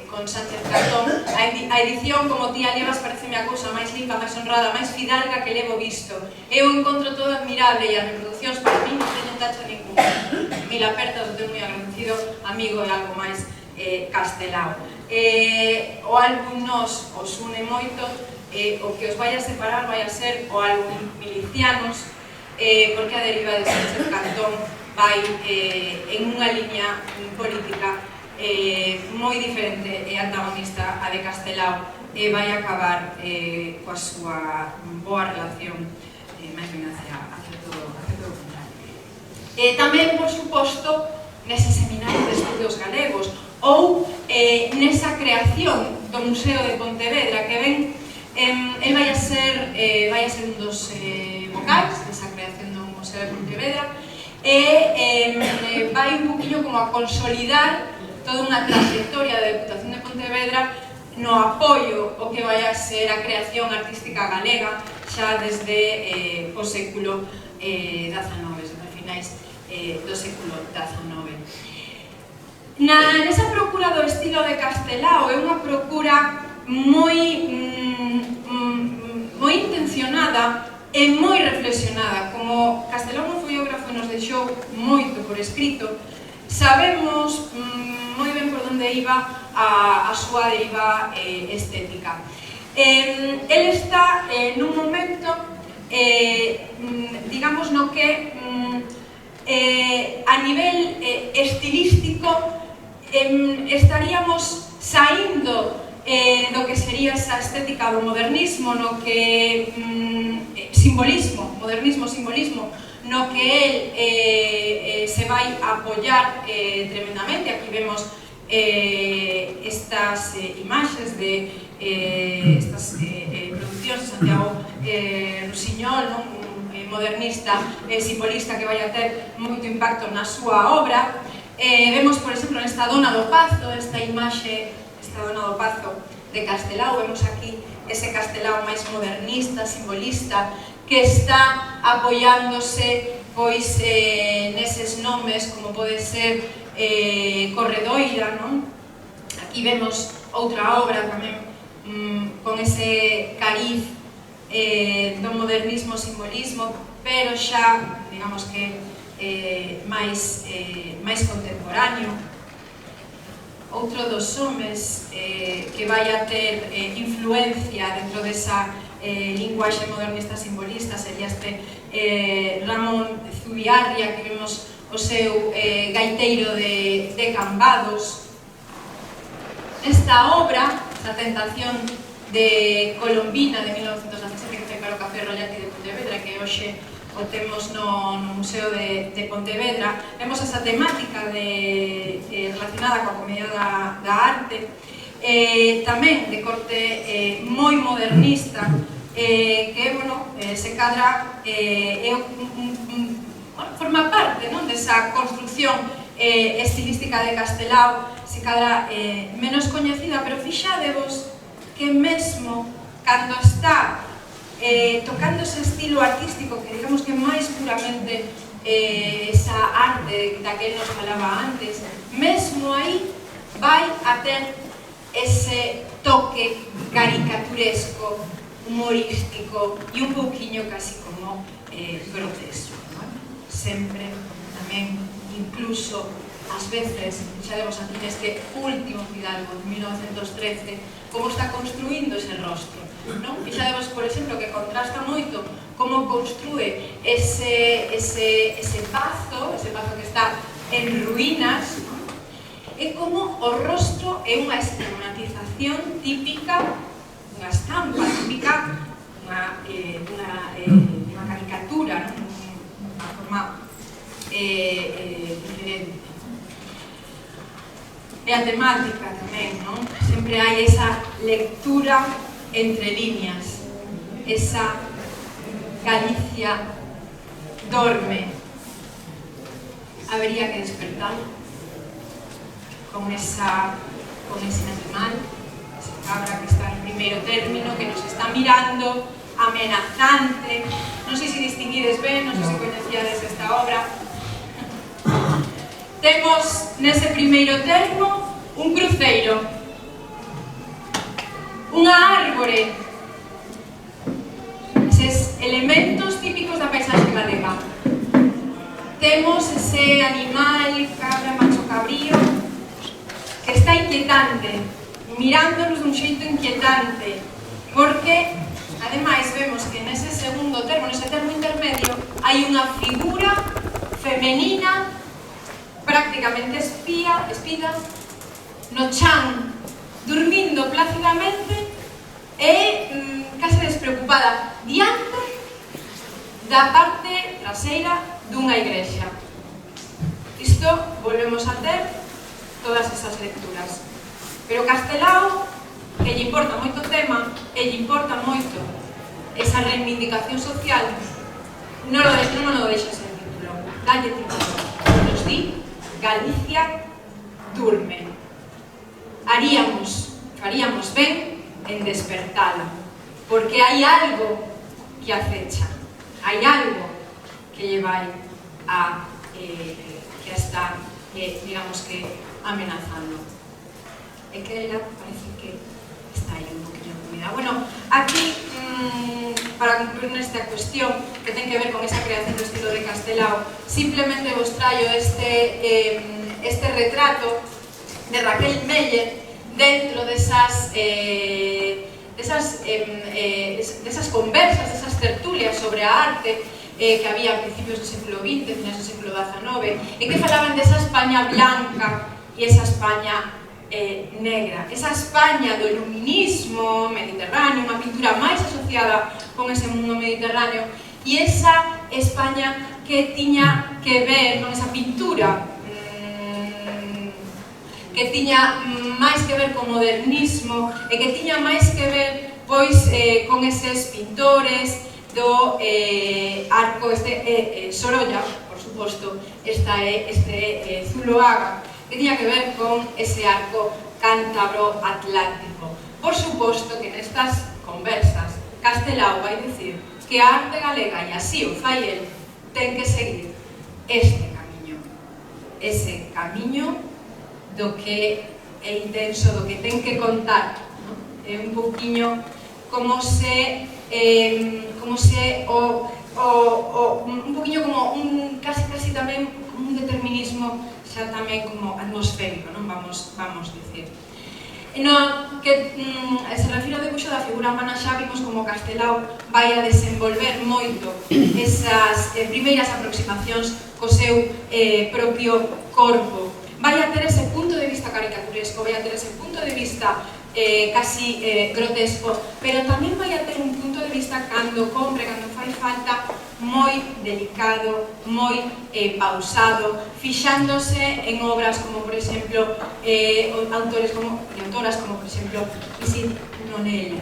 con Sánchez Cantón. A edición, como ti ali vas, pareceme a cousa máis limpa, máis honrada, máis fidalga que levo visto. É un encontro todo admirable e as reproduccións para mí non teñen tacha ninguna. Mil apertas, o tenho moi agradecido, amigo e algo máis Castelao. O álbum Nós os une moito. O que os vai a separar vai a ser o álbum Milicianos, porque a deriva de Sánchez Cantón vai en unha liña política moi diferente e antagonista a de Castelao, e vai acabar coa súa boa relación máis ben hacia todo o contrario. Tamén, por suposto, nese seminario de estudios galegos ou nesa creación do Museo de Pontevedra, que ven, el vai a ser un dos vocais desa creación do Museo de Pontevedra, e vai un poquinho como a consolidar toda unha trayectoria da Deputación de Pontevedra no apoio o que vai a ser a creación artística galega xa desde o século XIX, desde finais do século XIX. Nesa procura do estilo de Castelao é unha procura moi intencionada e moi reflexionada. Como Castelao no follógrafo nos deixou moito por escrito, sabemos moi ben por onde iba a súa deriva estética. El está nun momento, digamos, no que a nivel estilístico estaríamos saindo do que sería esa estética do modernismo, no que modernismo-simbolismo, no que el se vai a apoiar tremendamente. Aquí vemos estas imaxes de estas produccións de Santiago Rusiñol, modernista, simbolista, que vai a ter moito impacto na súa obra. Vemos, por exemplo, nesta Dona do Pazo, esta imaxe, esta Dona do Pazo de Castelao. Vemos aquí ese Castelao máis modernista, simbolista, que está apoiándose pois neses nomes, como pode ser Corredoira, non? Aquí vemos outra obra tamén con ese cariz do modernismo simbolismo, pero xa, digamos que máis contemporáneo. Outro dos homes que vai a ter influencia dentro desa linguaxe modernista simbolista sería este Ramón Zubiarria, que vemos o seu gaiteiro de Cambados. Nesta obra, A tentación de Colombina, de 1917, que foi para o Café Rollati de Pontevedra, que hoxe o temos no Museo de Pontevedra, vemos esa temática relacionada coa comedia da arte, tamén de corte moi modernista, que, bueno, se cadra, forma parte desa construcción estilística de Castelao, se cadra menos coñecida, pero fixadevos que mesmo cando está tocando ese estilo artístico que digamos que máis puramente esa arte da que nos falaba antes, mesmo aí vai a ter ese toque caricaturesco, humorístico e un pouquiño casi como grotesco, ¿no? Sempre tamén, incluso ás veces, xa vemos aquí neste último Fidalgo de 1913, como está construindo ese rostro, non? E xa vemos, por exemplo, que contrasta moito como construe ese pazo que está en ruínas, e como o rostro é unha esquematización típica, unha estampa típica, unha caricatura, unha forma diferente. E a temática tamén, non? Sempre hai esa lectura entre líneas, esa Galicia dorme, habería que despertar con ese animal, esa cabra que está en primeiro término, que nos está mirando, amenazante. Non sei se distinguides ben, non sei se coñecíades esta obra. Temos nese primeiro termo un cruceiro, unha árbore, eses elementos típicos da paisaxe galega. Temos ese animal, cabra, macho cabrío, que está inquietante, mirándonos dun xeito inquietante, porque, ademais, vemos que nese segundo termo, nese termo intermedio, hai unha figura femenina prácticamente espida, no chan, dormindo plácidamente e case despreocupada diante da parte traseira dunha igrexa. Isto volvemos a ter todas esas lecturas. Pero Castelao, que lle importa moito o tema, e lle importa moito esa reivindicación social, non lo deixa sen título, dalle título, nos di Galicia durme. Faríamos ben en despertala, porque hai algo que acecha, hai algo que lle vai a que está, digamos que, amenazando. E que ela parece que está aí un poquinho comida. Bueno, aquí, para concluir nesta cuestión que ten que ver con esa creación do estilo de Castelao, simplemente vos traio este retrato de Raquel Meller dentro desas conversas, desas tertulias sobre a arte que había a principios do século XX, finais do século XIX, e que falaban desa España blanca e esa España negra, esa España do iluminismo mediterráneo, unha pintura máis asociada con ese mundo mediterráneo, e esa España que tiña que ver con esa pintura que tiña máis que ver con modernismo e que tiña máis que ver pois con eses pintores do arco Sorolla, por suposto, este Zuloaga, que tiña que ver con ese arco cántabro atlántico. Por suposto que nestas conversas Castelao vai dicir que a arte galega, e así o fai el, ten que seguir este camiño. Ese camiño do que é intenso, do que ten que contar, ¿no? É un pouquiño como se un poquinho como un casi tamén como un determinismo xa tamén como atmosférico, non vamos dicir. No que se refiro ao debuxo da figura humana, xa vimos como Castelao vai a desenvolver moito esas primeiras aproximacións co seu propio corpo. Vai a ter ese punto de vista caricaturesco, vai a ter ese punto de vista casi grotesco, pero tamén vai a ter un punto de vista cando compre, cando fai falta, moi delicado, moi pausado, fixándose en obras como, por exemplo, autores como, e autoras como, por exemplo, Isid Nonell.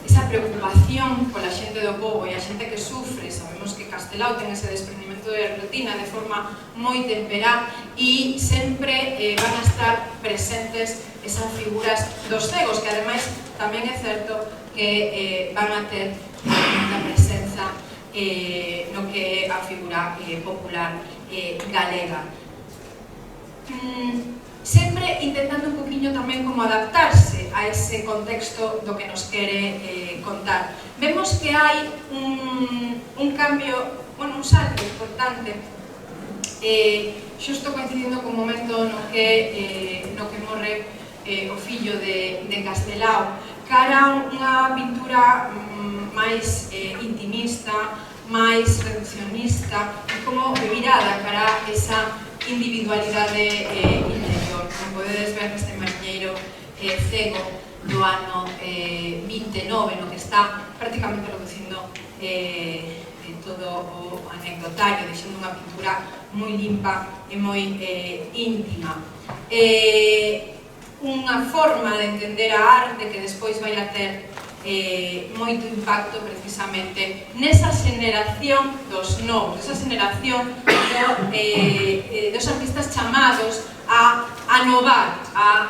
Esa preocupación pola xente do pobo e a xente que sufre, sabemos que Castelao ten ese desprendimento de rutina de forma moi temperá e sempre van a estar presentes esas figuras dos cegos, que ademais tamén é certo que van a ter moita presenza no que é a figura popular galega. Sempre intentando un poquinho tamén como adaptarse a ese contexto do que nos quere contar. Vemos que hai un cambio, un salto importante, xusto coincidindo con un momento no que morre o fillo de Castelao, cara unha pintura máis intimista, máis reduccionista e como virada cara esa individualidade interior. Como podedes ver neste mariñeiro cego do ano 29, no que está prácticamente reducindo todo o anecdotario, deixando unha pintura moi limpa e moi íntima. Unha forma de entender a arte que despois vai a ter moito impacto precisamente nesa xeneración dos novos, esa xeneración dos artistas chamados a anovar a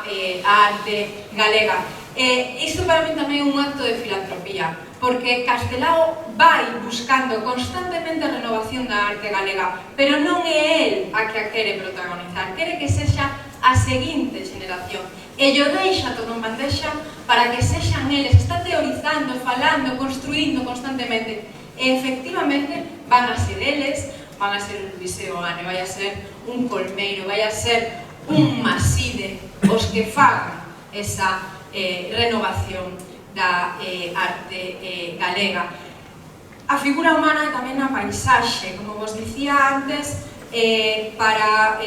arte galega. Isto para mí tamén é un acto de filantropía, porque Castelao vai buscando constantemente a renovación da arte galega, pero non é el a que a quere protagonizar, quere que sexa a seguinte xeneración, e yo deixa todo en bandexa para que sexan eles, está teorizando, falando, construindo constantemente, e efectivamente van a ser eles, van a ser un Luis Seoane, vai a ser un Colmeiro, vai a ser un Maside, os que fagan esa renovación da arte galega. A figura humana e tamén a paisaxe, como vos dicía antes, para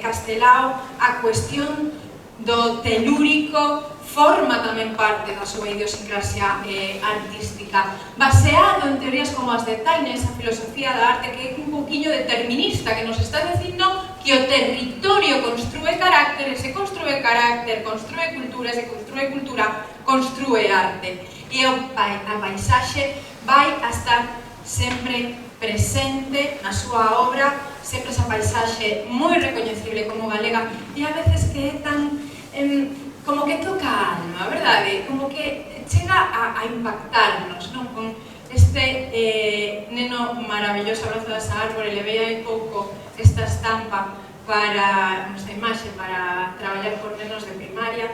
Castelao a cuestión do telúrico forma tamén parte da súa idiosincrasia artística, baseado en teorías como as de Taine, esa filosofía da arte que é un poquinho determinista, que nos está dicindo que o territorio construe carácter, e se construe carácter, construe cultura, e se construe cultura, construe arte. E a paisaxe vai a estar sempre presente na súa obra, sempre esa paisaxe moi recoñecible como galega, e a veces que é tan como que toca a alma, verdade? Como que chega a impactarnos, non? Con este neno maravilloso abrazo desa árbore, le veía hai pouco esta estampa para, esta imaxe para traballar por nenos de primaria.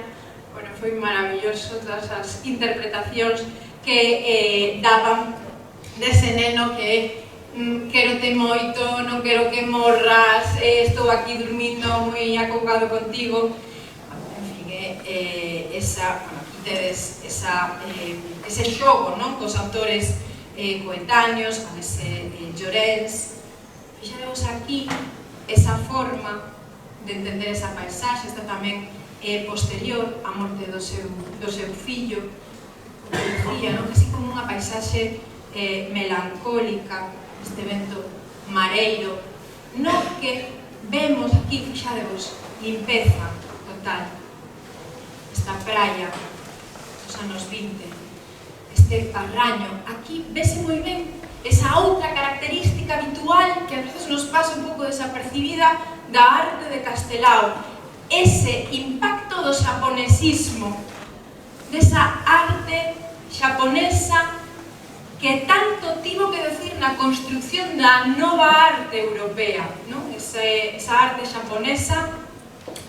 Bueno, foi maravilloso todas as interpretacións que daban dese neno que quérote moito, non quero que morras, estou aquí dormindo moi acougado contigo. Aquí tedes ese xogo cos autores coetáneos, con ese Llorens. Fixaremos aquí esa forma de entender esa paisaxe, esta tamén posterior á morte do seu fillo, casi como unha paisaxe melancólica, este vento mareiro, no que vemos aquí, fixadevos, limpeza total. Esta praia dos anos 20, este parraño, aquí vese moi ben esa outra característica habitual que a veces nos pasa un pouco desapercibida da arte de Castelao, ese impacto do xaponesismo, desa arte xaponesa que tanto tivo que decir na construcción da nova arte europea, esa arte xaponesa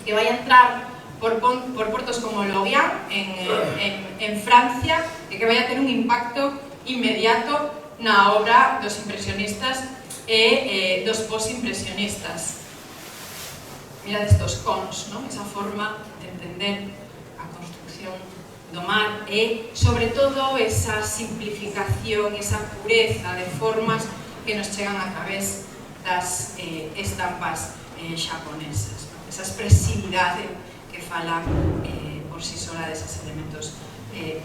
que vai entrar por portos como Lorient en Francia e que vai a ter un impacto inmediato na obra dos impresionistas e dos post-impresionistas. Mirad estos cons, esa forma de entender a construcción do mar e, sobre todo, esa simplificación, esa pureza de formas que nos chegan a través das estampas xaponesas, esa expresividade que falan por si sola deses elementos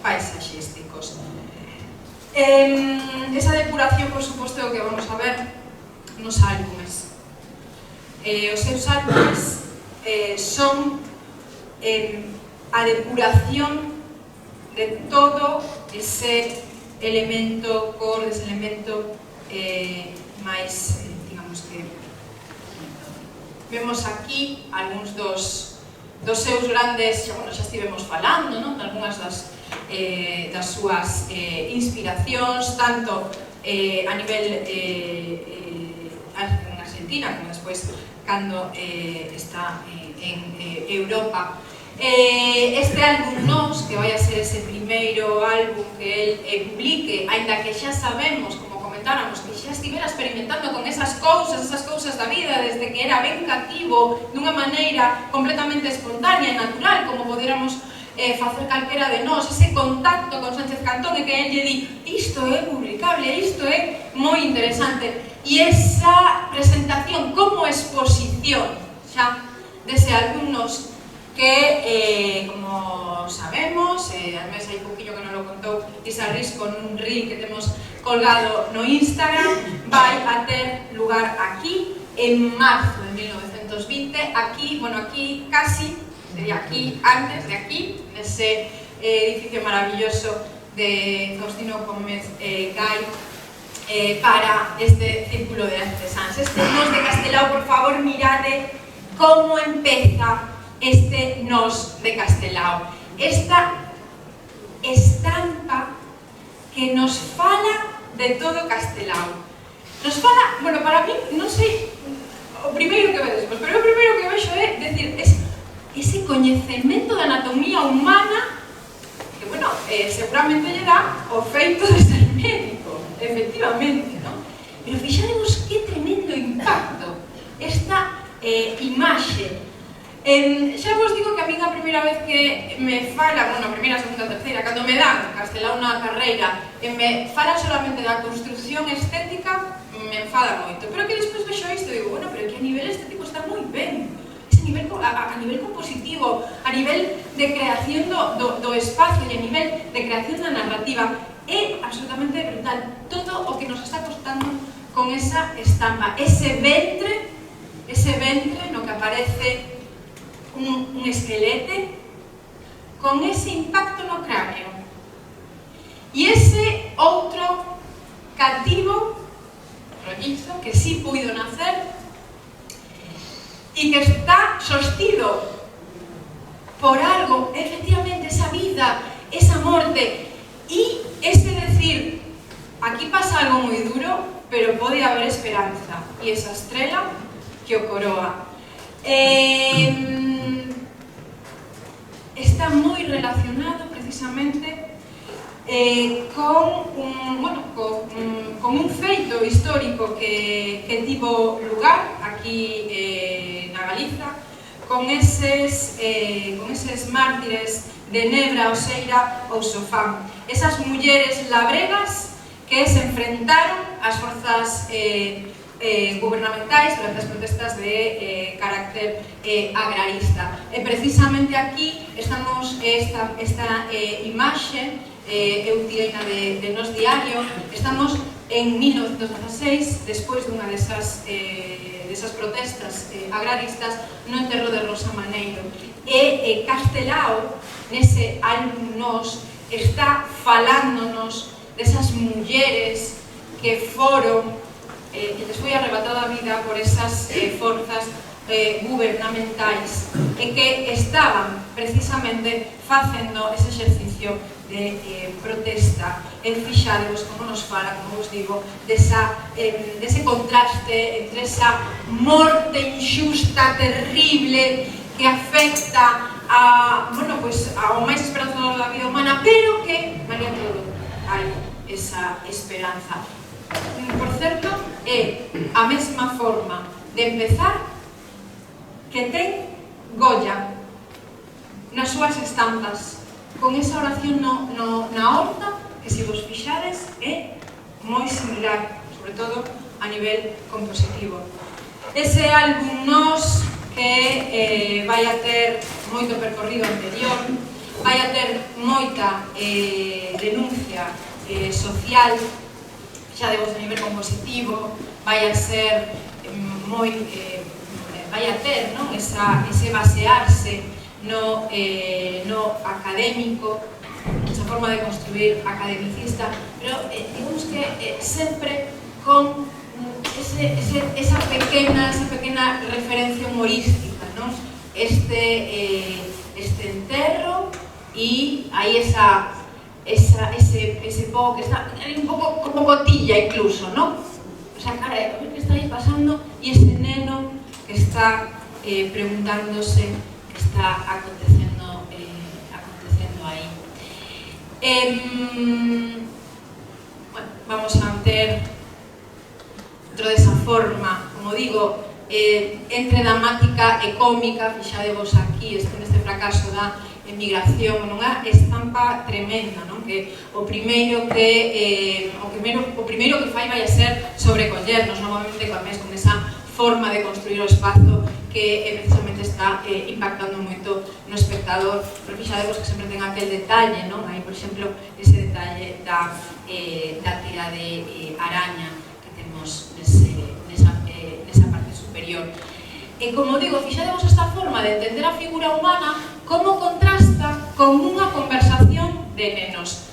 paisaxísticos. Esa depuración, por suposto, é o que vamos a ver nos álbumes. Os seus álbumes son a depuración de todo ese elemento core, ese elemento máis, digamos que... Vemos aquí algúns dos seus grandes, xa estivemos falando, de algunhas das súas inspiracións, tanto a nivel en Argentina, como despois cando está en Europa. Este álbum Nos, que vai a ser ese primeiro álbum que el publique, aínda que xa sabemos, como comentáramos, que xa estivera experimentando con esas cousas da vida desde que era ben cativo, dunha maneira completamente espontánea e natural, como podéramos facer calquera de nós, ese contacto con Sánchez Cantón e que el lle di isto é publicable, isto é moi interesante, e esa presentación como exposición xa dese álbum Nos, que, como sabemos, además hai pouquinho que non lo contou Isa Risco nun reel que temos colgado no Instagram, vai a ter lugar aquí en marzo de 1920, aquí, bueno, aquí casi, sería aquí, antes de aquí, nese edificio maravilloso de Faustino Gómez Gai, para este Círculo de Artesáns. Este Nos de Castelao, por favor, mirade como empeza este Nos de Castelao. Esta estampa que nos fala de todo Castelao. Nos fala, bueno, para mí, non sei, o primeiro que vedes, pero o primeiro que vexo é, decir, ese coñecemento da anatomía humana que, bueno, seguramente lle dá o feito de ser médico, efectivamente, non? Pero fixadevos que tremendo impacto esta imaxe. Xa vos digo que a mí a primeira vez que me fala, bueno, a primeira, segunda, terceira, cando me dan Castelao na carreira e me fala solamente da construcción estética, me enfada moito. Pero que despois vexo isto e digo, bueno, pero que a nivel estético está moi ben. A nivel compositivo, a nivel de creación do espacio e a nivel de creación da narrativa, é absolutamente brutal todo o que nos está costando con esa estampa, ese ventre no que aparece un esquelete con ese impacto no cráneo e ese outro cativo rollizo que sí puido nacer e que está sostido por algo, efectivamente, esa vida, esa morte e ese decir, aquí pasa algo moi duro, pero pode haber esperanza, e esa estrela que o coroa. Está moi relacionado precisamente con un feito histórico que tivo lugar aquí na Galiza, con eses mártires de Nebra, Oseira ou Sofán, esas mulleres labregas que se enfrentaron ás forzas gubernamentais durante as protestas de carácter agrarista. E precisamente aquí estamos esta imaxe, eu tireina de Nos Diario, estamos en 1916, despois dunha desas protestas agraristas no enterro de Rosa Maneiro. E Castelao, nese álbum Nos, está falándonos desas mulleres que foron, que les foi arrebatada a vida por esas forzas gubernamentais e que estaban precisamente facendo ese exercicio de protesta. fixadevos como nos fala, como vos digo, dese contraste entre esa morte injusta, terrible, que afecta ao máis esperanzador da vida humana, pero que, malia todo, hai esa esperanza. Por certo, é a mesma forma de empezar que ten Goya nas súas estampas, con esa oración na horta, que se vos fixades é moi similar, sobre todo a nivel compositivo. Ese álbum Nós, que vai a ter moito percorrido anterior, vai a ter moita denuncia social, xa de vos a nivel compositivo, vai a ser vai a ter ese basearse no académico, esa forma de construir academicista, pero digamos que sempre con esa pequena referencia humorística, ¿no? Este enterro y hay ese poco que está un poco como cotilla incluso, ¿no? O sea, cara, a ver qué está ahí pasando y ese neno que está preguntándose qué está aconteciendo ahí. Bueno, vamos a ter dentro desa forma, como digo, entre dramática e cómica, fixadevos aquí, neste fracaso da emigración, unha estampa tremenda, non? Que o primeiro que fai vai a ser sobrecollernos novamente con esa forma de construir o espazo que precisamente está impactando moito no espectador, pero fixadevos que sempre ten aquel detalle, non? Hai, por exemplo, ese detalle da tira de araña que temos nesa parte superior. E como digo, fixadevos esta forma de entender a figura humana como contrasta con unha conversación de nenos.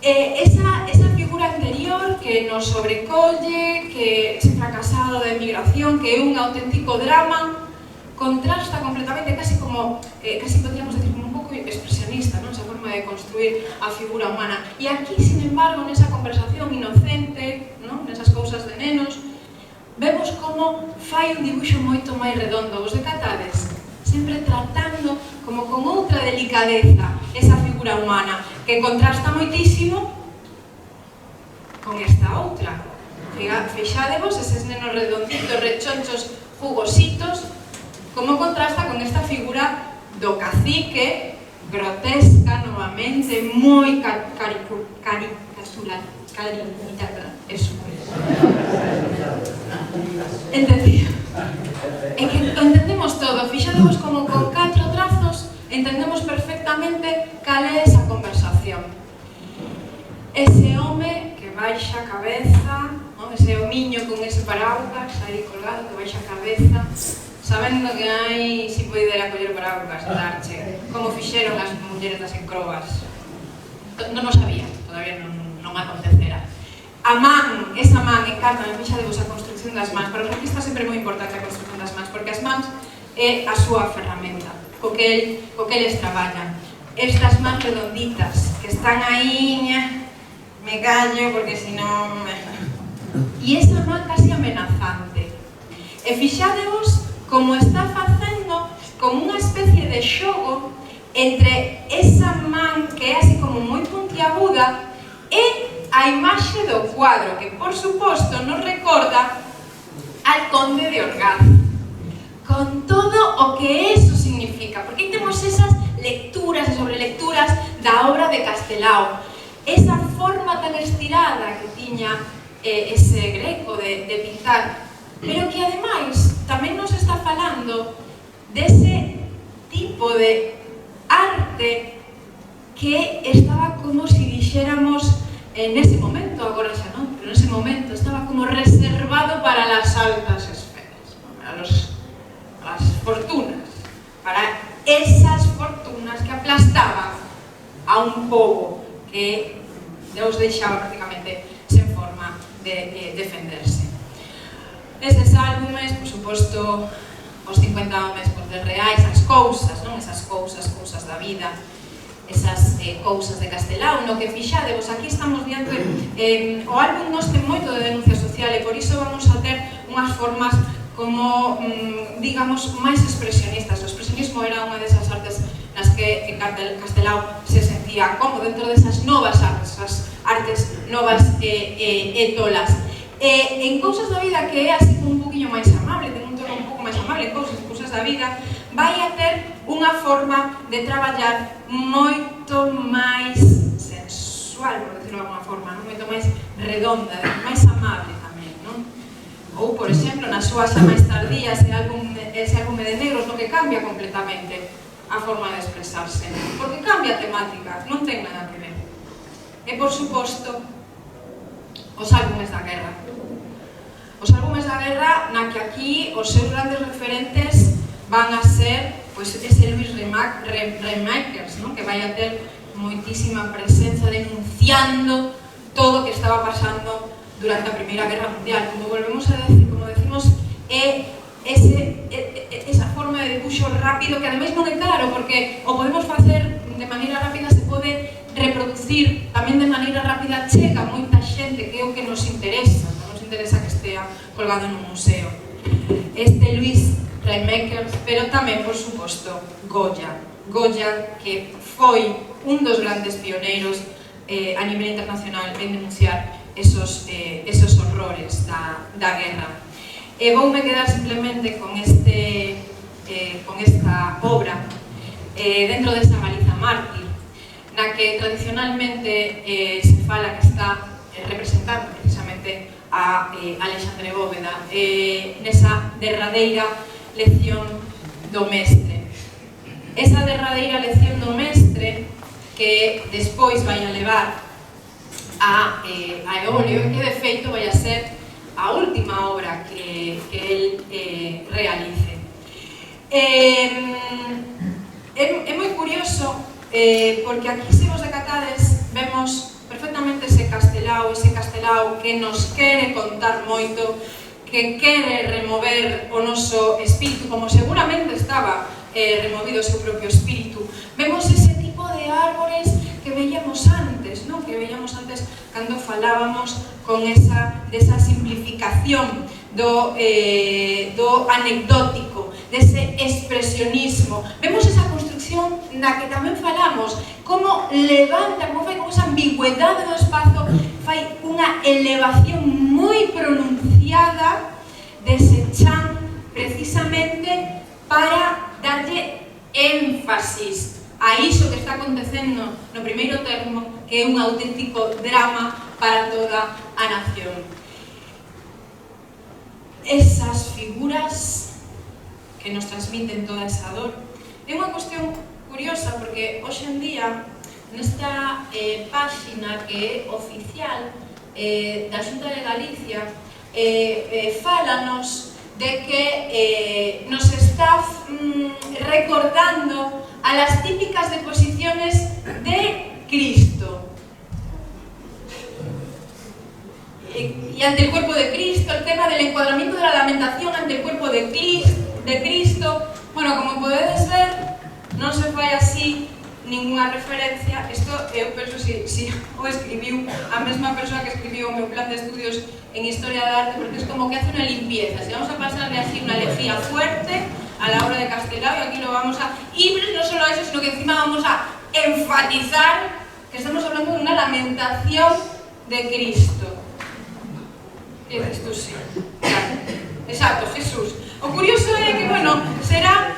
Esa figura anterior que nos sobrecolle, que ese fracasado da emigración, que é un auténtico drama, contrasta completamente, casi podríamos decir como un pouco expresionista, non? Esa forma de construir a figura humana. E aquí, sin embargo, nesa conversación inocente, non? Nesas cousas de nenos, vemos como fai un dibuixo moito máis redondo. Vos decatades? Sempre tratando como con outra delicadeza esa figura humana que contrasta moitísimo con esta outra. Fixadevos eses nenos redonditos, rechonchos, jugositos, como contrasta con esta figura do cacique, grotesca, novamente, moi caricatural, eso. Entendido. É que entendemos todo, fixadevos como con 4 trazos entendemos perfectamente cal é esa conversación. Ese home que baixa a cabeza, ¿no? Ese homiño con ese paraugas aí colgado que baixa a cabeza, sabendo que hai si poder acoller paraugas, darche, como fixeron as mulleres das encrobas. Non o sabía, todavía non acontecera. A man, esa man, encanta, fixadevos a construcción das mans, para os artistas sempre é moi importante a construcción das mans, porque as mans é a súa ferramenta, co que eles traballan. Estas mans redonditas, que están aí, me callo, porque senón... E esa man casi amenazante. E fixadevos como está facendo como unha especie de xogo entre esa man que é así como moi puntiaguda e a imaxe do cuadro, que por suposto nos recorda al Conde de Orgaz, con todo o que eso significa, porque temos esas lecturas e sobrelecturas da obra de Castelao, esa forma tan estirada que tiña ese greco de pintar, pero que ademais tamén nos está falando dese tipo de arte que estaba como si dixéramos nese momento, agora xa non, pero nese momento estaba como reservado para las altas esferas, para las fortunas, para esas fortunas que aplastaban a un pobo que os deixaba prácticamente sen forma de defenderse. Estes álbumes, por suposto, os 50 homes por 10 reais, as cousas, non? Esas cousas da vida, esas cousas de Castelao, no que fixadevos, aquí estamos diante, o álbum nos ten moito de denuncia social e por iso vamos a ter unhas formas como, digamos, máis expresionistas. O expresionismo era unha desas artes nas que Castelao se sentía como dentro desas novas artes, esas artes novas e tolas. En Cousas da Vida, que é así como un poquinho máis amable, ten un tono un pouco máis amable, Cousas da Vida, vai a ter unha forma de traballar moito máis sensual, por decirlo de alguna forma, non? Moito máis redonda, máis amable tamén, non? Ou, por exemplo, nas súas máis tardías, ese álbume de Negros, no que cambia completamente a forma de expresarse, porque cambia a temática, non ten nada que ver. E, por suposto, os álbumes da guerra. Os álbumes da guerra, na que aquí os seus grandes referentes van a ser ese Luis Remakers, que vai a ter moitísima presenza denunciando todo o que estaba pasando durante a Primeira Guerra Mundial. Como volvemos a decir, como decimos, é esa forma de dibuixo rápido que ademais non é claro, porque o podemos facer de maneira rápida, se pode reproducir tamén de maneira rápida, chega moita xente, que é o que nos interesa que estea colgado nun museo. Este Luis Remakers, pero tamén, por suposto, Goya, que foi un dos grandes pioneiros a nivel internacional en denunciar esos horrores da guerra. E voume quedar simplemente con esta obra dentro desa Galiza mártir, na que tradicionalmente se fala que está representando precisamente a Alexandre Bóveda nesa derradeira lección do mestre. Esa derradeira lección do mestre que despois vai a levar a Eolio, que de feito vai a ser a última obra que el realice. É moi curioso porque aquí, se vos decatades, vemos perfectamente ese Castelao que nos quere contar moito, que quere remover o noso espírito, como seguramente estaba removido o seu propio espírito. Vemos ese tipo de árbores que veíamos antes, non? Que veíamos antes cando falábamos con desa simplificación do anecdótico, dese expresionismo. Vemos esa construcción na que tamén falamos, como levanta, como fai con esa ambigüedade do espazo, fai unha elevación moi pronunciada dese chan, precisamente para darlle énfasis a iso que está acontecendo no primeiro termo, que é un auténtico drama para toda a nación. Esas figuras que nos transmiten toda esa dor. É unha cuestión curiosa, porque hoxe en día, nesta páxina que é oficial da Xunta de Galicia, fálanos de que nos está recordando a las típicas deposiciones de Cristo. Y ante el cuerpo de Cristo, el tema del encuadramiento de la lamentación ante el cuerpo de Cristo. Bueno, como podedes ver, non se fai así ninguna referencia. Isto, eu penso, si o escribiu a mesma persoa que escribiu o meu plan de estudios en Historia da Arte, porque es como que hace una limpieza. Si vamos a pasarle así una lejía fuerte a la obra de Castelao, y aquí lo vamos a... Y no solo eso, sino que encima vamos a enfatizar que estamos hablando de una lamentación de Cristo. ¿Qué dices tú? Sí. Claro. Exacto, Jesús. O curioso é que, bueno, será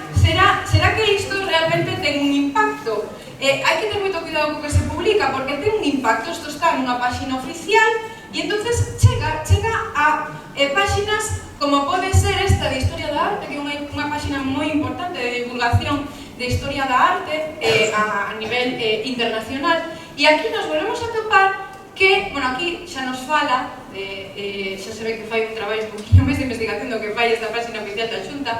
que isto realmente ten un impacto. Hai que ter moito cuidado co que se publica, porque ten un impacto. Isto está nunha páxina oficial e entonces chega a páxinas como pode ser esta de Historia da Arte, que é unha páxina moi importante de divulgación de Historia da Arte a nivel internacional. E aquí nos volvemos a topar que, bueno, aquí xa nos fala, xa se ve que fai un traballo un poquinho máis de investigación do que fai esta páxina oficial da Xunta,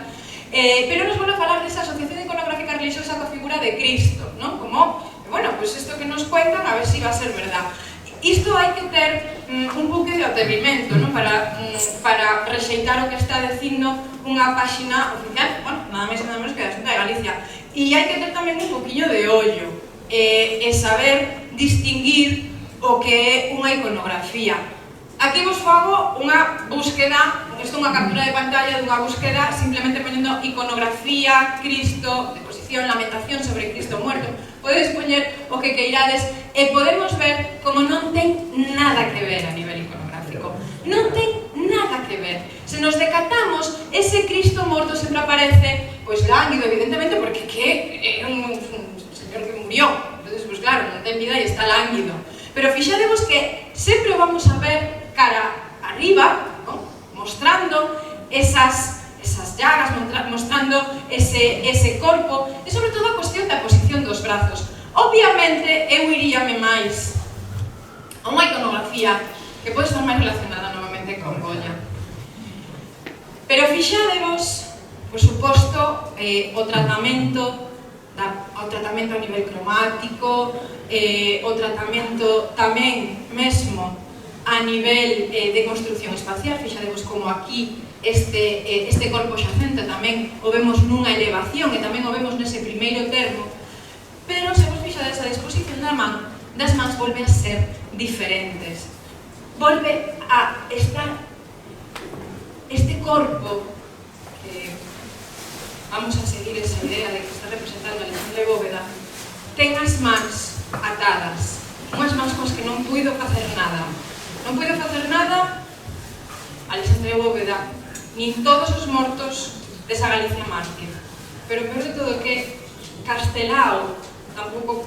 pero nos volve a falar desa asociación iconográfica religiosa coa figura de Cristo, non? Como, bueno, pues isto que nos cuentan, a ver si va a ser verdad. Isto hai que ter un buque de atrevimento, non? Para rexeitar o que está dicindo unha páxina oficial, bueno, nada máis e nada menos que da Xunta de Galicia. E hai que ter tamén un poquinho de ollo, e saber distinguir o que é unha iconografía. Aquí vos fago unha búsqueda, isto é unha captura de pantalla dunha búsqueda simplemente ponendo iconografía, Cristo, deposición, lamentación sobre Cristo muerto. Podedes poñer o que queirades e podemos ver como non ten nada que ver a nivel iconográfico. Non ten nada que ver. Se nos decatamos, ese Cristo morto sempre aparece, pois lánguido, evidentemente, porque é un señor que murió. Entón, pois claro, non ten vida e está lánguido. Pero fixadevos que sempre o vamos a ver cara arriba, ¿no? Mostrando esas llagas, mostrando ese corpo e sobre todo a cuestión da posición dos brazos. Obviamente, eu iríame máis a unha iconografía que pode estar máis relacionada novamente con Goya. Pero fixadevos, por suposto, o tratamento a nivel cromático, o tratamento tamén mesmo a nivel de construcción espacial. Fixadevos como aquí este corpo xacente tamén o vemos nunha elevación e tamén o vemos nese primeiro termo, pero se vos fixades a disposición das mans volve a ser diferentes. Volve a estar este corpo que vamos a seguir esa idea de que está representando Alexandre Bóveda, ten as mans atadas, unhas mans cos que non puido facer nada. Non puido facer nada Alexandre Bóveda, nin todos os mortos desa Galicia mártir. Pero peor de todo que Castelao tampouco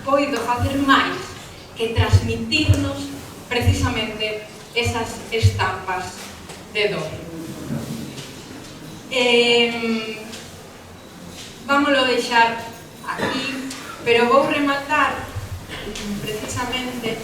poido facer máis que transmitirnos precisamente esas estampas de dor. Vámoslo deixar aquí, pero vou rematar precisamente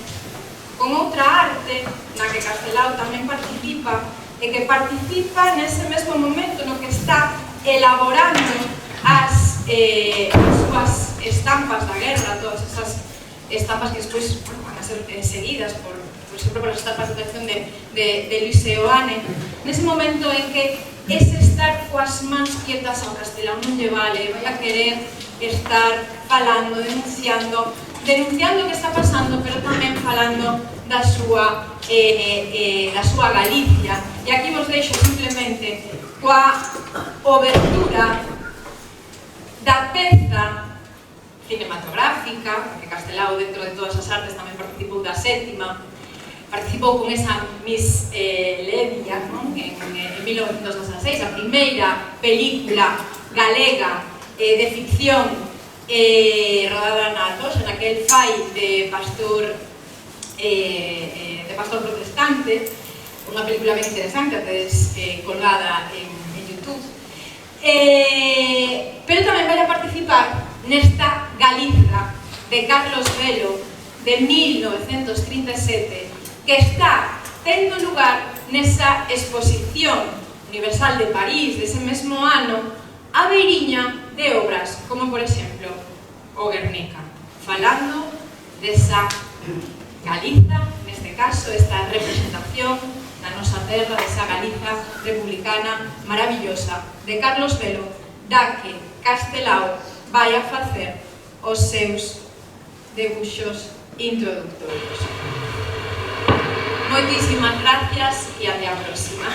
con outra arte na que Castelao tamén participa e que participa nese mesmo momento no que está elaborando as súas estampas da guerra, todas esas estampas que despois van a ser seguidas por exemplo, por as estampas de atención de Luis Seoane. Nese momento en que ese estar coas mans quietas ao Castelao non lle vale, vai a querer estar falando, denunciando o que está pasando, pero tamén falando da súa Galicia. E aquí vos deixo simplemente coa obertura da peza cinematográfica, porque Castelao, dentro de todas as artes, tamén participou da sétima, participou con esa Miss Ledia, non? En 1916, a primeira película galega de ficción rodada na Toxa, naquel fai de pastor protestante, unha película ben interesante, que tedes colgada en YouTube. Pero tamén vai a participar nesta Galiza de Carlos Velo de 1937, que está tendo lugar nesa exposición universal de París dese mesmo ano, a beiriña de obras como, por exemplo, o Guernica, falando desa Galiza, neste caso, esta representación da nosa terra, desa Galiza republicana maravillosa de Carlos Velo, da que Castelao vai a facer os seus debuxos introductorios. Moitísimas gracias e até a próxima.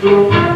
Thank you.